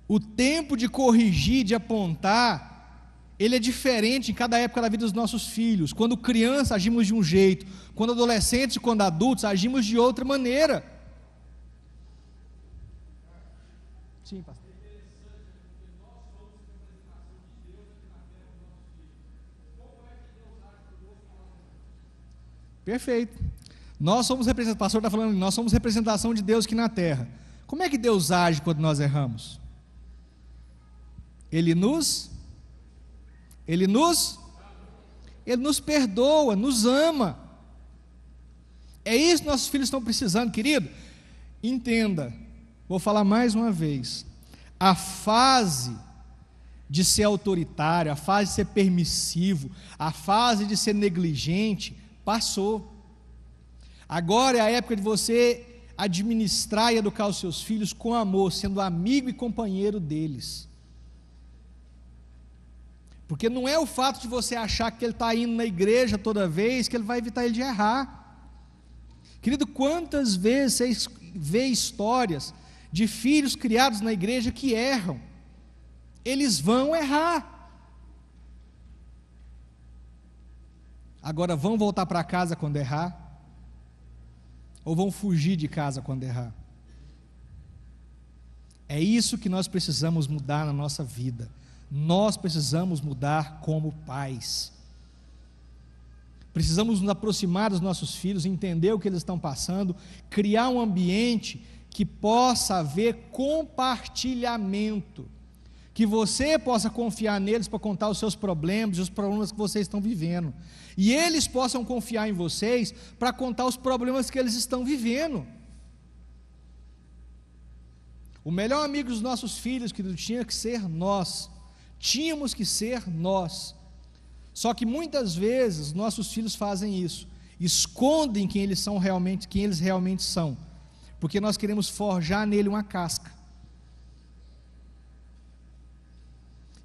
O tempo de corrigir, de apontar, ele é diferente em cada época da vida dos nossos filhos. Quando criança agimos de um jeito, quando adolescentes e quando adultos agimos de outra maneira. Sim, pastor. Perfeito. Nós somos representação, o pastor está falando, nós somos representação de Deus aqui na terra. Como é que Deus age quando nós erramos? Ele nos perdoa, nos ama. É isso que nossos filhos estão precisando, querido. Entenda, vou falar mais uma vez, a fase de ser autoritário, a fase de ser permissivo, a fase de ser negligente, passou. Agora é a época de você administrar e educar os seus filhos com amor, sendo amigo e companheiro deles. Porque não é o fato de você achar que ele está indo na igreja toda vez que ele vai evitar ele de errar. Querido, quantas vezes você vê histórias de filhos criados na igreja que erram? Eles vão errar. Agora vão voltar para casa quando errar? Ou vão fugir de casa quando errar? É isso que nós precisamos mudar na nossa vida. Nós precisamos mudar como pais. Precisamos nos aproximar dos nossos filhos, entender o que eles estão passando, criar um ambiente que possa haver compartilhamento, que você possa confiar neles para contar os seus problemas e os problemas que vocês estão vivendo, e eles possam confiar em vocês para contar os problemas que eles estão vivendo. O melhor amigo dos nossos filhos, querido, tinha que ser nós. Tínhamos que ser nós. Só que muitas vezes nossos filhos fazem isso, escondem quem eles realmente são, porque nós queremos forjar nele uma casca.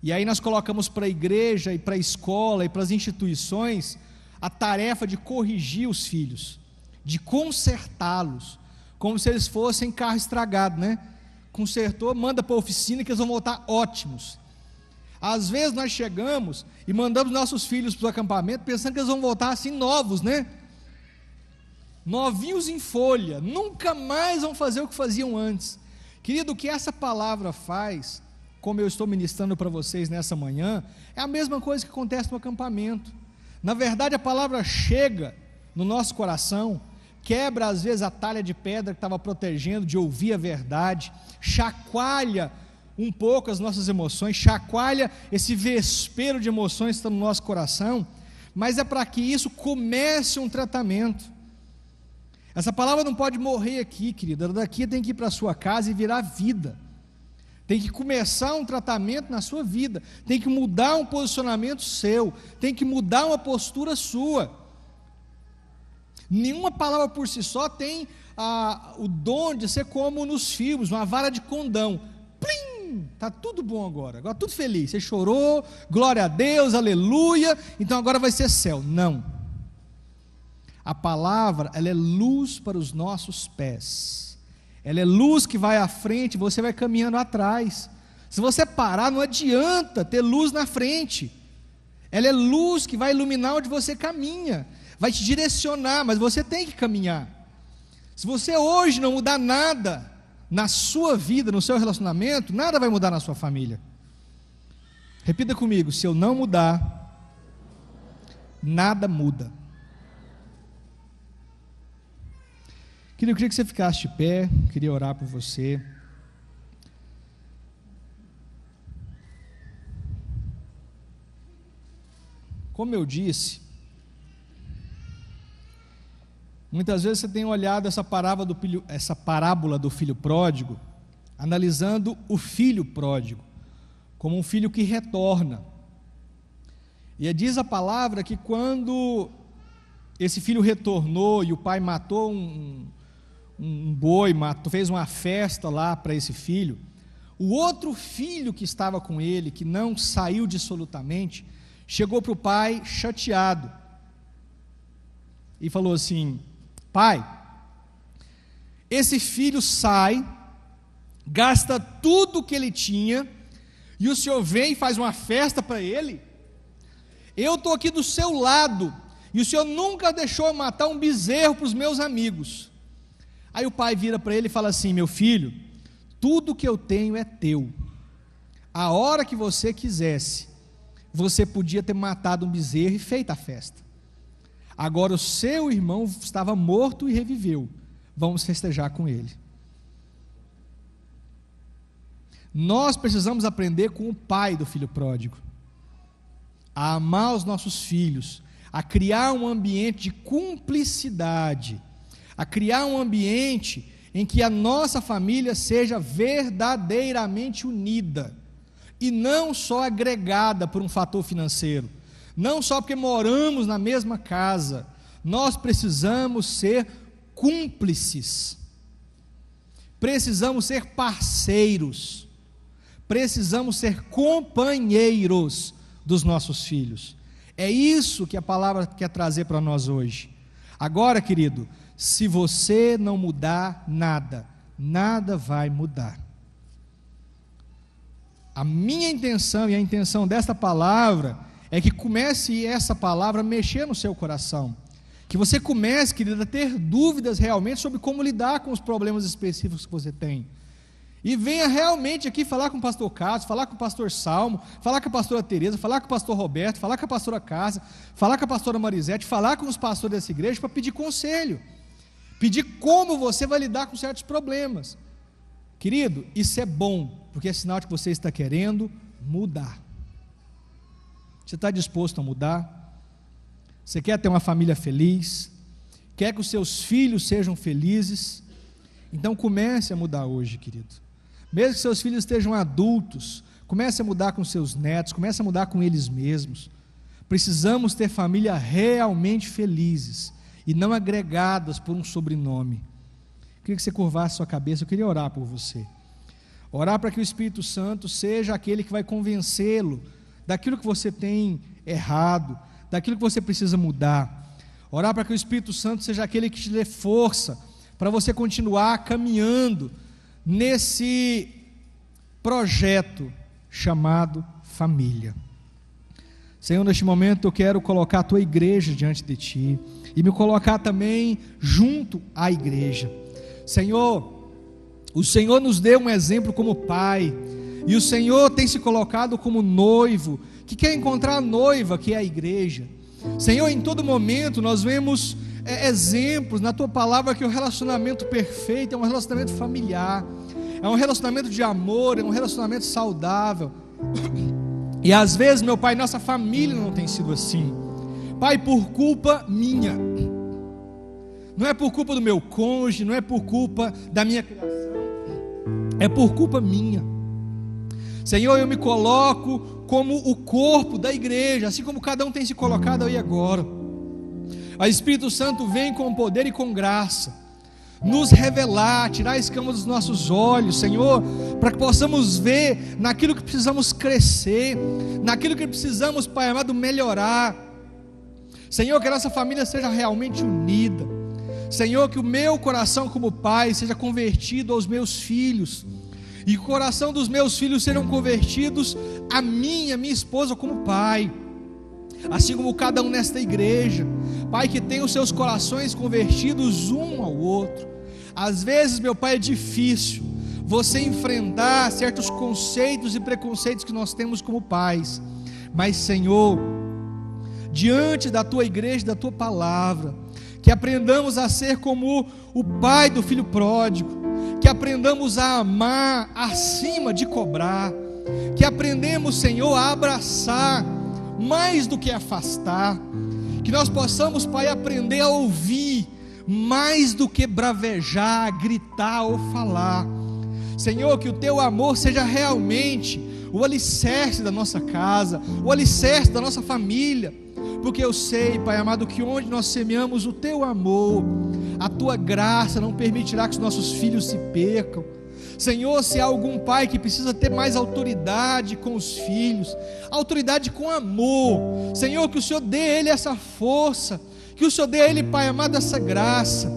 E aí nós colocamos para a igreja e para a escola e para as instituições a tarefa de corrigir os filhos, de consertá-los, como se eles fossem carro estragado, né? Consertou, manda para a oficina que eles vão voltar ótimos. Às vezes nós chegamos e mandamos nossos filhos para o acampamento pensando que eles vão voltar assim novos, né? Novinhos em folha, nunca mais vão fazer o que faziam antes. Querido, o que essa palavra faz, como eu estou ministrando para vocês nessa manhã, é a mesma coisa que acontece no acampamento. Na verdade, a palavra chega no nosso coração, quebra às vezes a talha de pedra que estava protegendo de ouvir a verdade, chacoalha um pouco as nossas emoções, chacoalha esse vespeiro de emoções que está no nosso coração, mas é para que isso comece um tratamento. Essa palavra não pode morrer aqui, querida, daqui tem que ir para a sua casa e virar vida, tem que começar um tratamento na sua vida, tem que mudar um posicionamento seu, tem que mudar uma postura sua. Nenhuma palavra por si só tem o dom de ser como nos filmes, uma vara de condão, plim, está tudo bom agora tudo feliz, você chorou, glória a Deus, aleluia, então agora vai ser céu. Não. A palavra, ela é luz para os nossos pés, ela é luz que vai à frente, você vai caminhando atrás. Se você parar, não adianta ter luz na frente. Ela é luz que vai iluminar onde você caminha, vai te direcionar, mas você tem que caminhar. Se você hoje não mudar nada na sua vida, no seu relacionamento, nada vai mudar na sua família. Repita comigo: se eu não mudar, nada muda. Eu queria que você ficasse de pé, queria orar por você. Como eu disse, muitas vezes você tem olhado essa parábola do filho pródigo, analisando o filho pródigo, como um filho que retorna. E diz a palavra que quando esse filho retornou e o pai matou um boi, fez uma festa lá para esse filho, o outro filho que estava com ele, que não saiu dissolutamente, chegou para o pai chateado e falou assim: pai, esse filho sai, gasta tudo que ele tinha, e o senhor vem e faz uma festa para ele? Eu estou aqui do seu lado, e o senhor nunca deixou eu matar um bezerro para os meus amigos. Aí o pai vira para ele e fala assim: meu filho, tudo que eu tenho é teu. A hora que você quisesse, você podia ter matado um bezerro e feito a festa. Agora o seu irmão estava morto e reviveu, vamos festejar com ele. Nós precisamos aprender com o pai do filho pródigo, a amar os nossos filhos, a criar um ambiente de cumplicidade, a criar um ambiente em que a nossa família seja verdadeiramente unida, e não só agregada por um fator financeiro, não só porque moramos na mesma casa. Nós precisamos ser cúmplices, precisamos ser parceiros, precisamos ser companheiros dos nossos filhos. É isso que a palavra quer trazer para nós hoje. Agora, querido, se você não mudar nada, nada vai mudar. A minha intenção e a intenção desta palavra é que comece essa palavra a mexer no seu coração, que você comece, querido, a ter dúvidas realmente sobre como lidar com os problemas específicos que você tem, e venha realmente aqui falar com o pastor Carlos, falar com o pastor Salmo, falar com a pastora Tereza, falar com o pastor Roberto, falar com a pastora Casa, falar com a pastora Marisete, falar com os pastores dessa igreja para pedir conselho, pedir como você vai lidar com certos problemas. Querido, isso é bom, porque é sinal de que você está querendo mudar. Você está disposto a mudar? Você quer ter uma família feliz? Quer que os seus filhos sejam felizes? Então comece a mudar hoje, querido. Mesmo que seus filhos estejam adultos, comece a mudar com seus netos, comece a mudar com eles mesmos. Precisamos ter família realmente felizes e não agregadas por um sobrenome. Eu queria que você curvasse sua cabeça, eu queria orar por você. Orar para que o Espírito Santo seja aquele que vai convencê-lo daquilo que você tem errado, daquilo que você precisa mudar. Orar para que o Espírito Santo seja aquele que te dê força para você continuar caminhando nesse projeto chamado família. Senhor, neste momento eu quero colocar a tua igreja diante de ti e me colocar também junto à igreja. Senhor, o Senhor nos deu um exemplo como pai, e o Senhor tem se colocado como noivo, que quer encontrar a noiva, que é a igreja. Senhor, em todo momento nós vemos exemplos na tua palavra que o relacionamento perfeito é um relacionamento familiar, é um relacionamento de amor, é um relacionamento saudável. E às vezes, meu Pai, nossa família não tem sido assim. Pai, por culpa minha, não é por culpa do meu cônjuge, não é por culpa da minha criação, é por culpa minha. Senhor, eu me coloco como o corpo da igreja, assim como cada um tem se colocado aí agora. O Espírito Santo vem com poder e com graça nos revelar, tirar a escama dos nossos olhos, Senhor, para que possamos ver naquilo que precisamos crescer, naquilo que precisamos, Pai amado, melhorar. Senhor, que a nossa família seja realmente unida. Senhor, que o meu coração como pai seja convertido aos meus filhos, e que o coração dos meus filhos sejam convertidos a mim, a minha esposa como pai, assim como cada um nesta igreja. Pai, que tenha os seus corações convertidos um ao outro. Às vezes, meu Pai, é difícil você enfrentar certos conceitos e preconceitos que nós temos como pais, mas Senhor, diante da tua igreja, da tua palavra, que aprendamos a ser como o pai do filho pródigo, que aprendamos a amar acima de cobrar, que aprendemos, Senhor, a abraçar mais do que afastar, que nós possamos, Pai, aprender a ouvir mais do que bravejar, gritar ou falar. Senhor, que o teu amor seja realmente o alicerce da nossa casa, o alicerce da nossa família, porque eu sei, Pai amado, que onde nós semeamos o teu amor, a tua graça não permitirá que os nossos filhos se percam. Senhor, se há algum pai que precisa ter mais autoridade com os filhos, autoridade com amor, Senhor, que o Senhor dê a ele essa força, que o Senhor dê a ele, Pai amado, essa graça.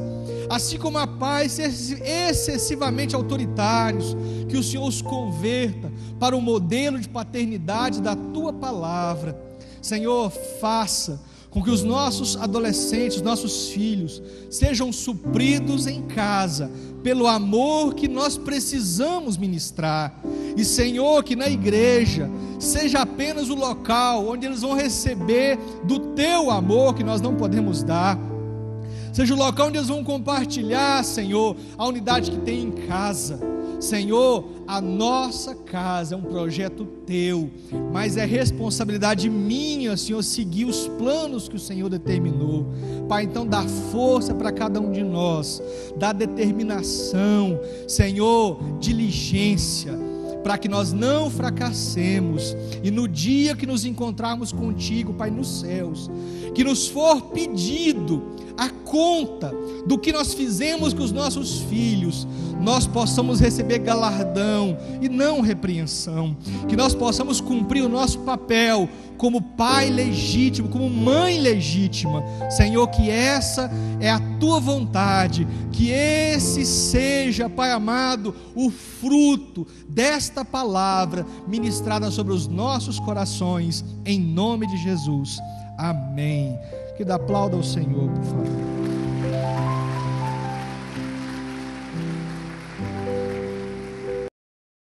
Assim como há pais excessivamente autoritários, que o Senhor os converta para o modelo de paternidade da tua palavra. Senhor, faça com que os nossos adolescentes, nossos filhos, sejam supridos em casa, pelo amor que nós precisamos ministrar. E Senhor, que na igreja seja apenas o local onde eles vão receber do teu amor que nós não podemos dar, seja o local onde eles vão compartilhar, Senhor, a unidade que tem em casa. Senhor, a nossa casa é um projeto teu, mas é responsabilidade minha, Senhor, seguir os planos que o Senhor determinou. Pai, então dá força para cada um de nós, dá determinação, Senhor, diligência, para que nós não fracassemos, e no dia que nos encontrarmos contigo, Pai, nos céus, que nos for pedido a conta do que nós fizemos com os nossos filhos, nós possamos receber galardão e não repreensão, que nós possamos cumprir o nosso papel como pai legítimo, como mãe legítima. Senhor, que essa é a tua vontade, que esse seja, Pai amado, o fruto desta palavra ministrada sobre os nossos corações, em nome de Jesus, amém. Que dá aplauda ao Senhor, por favor.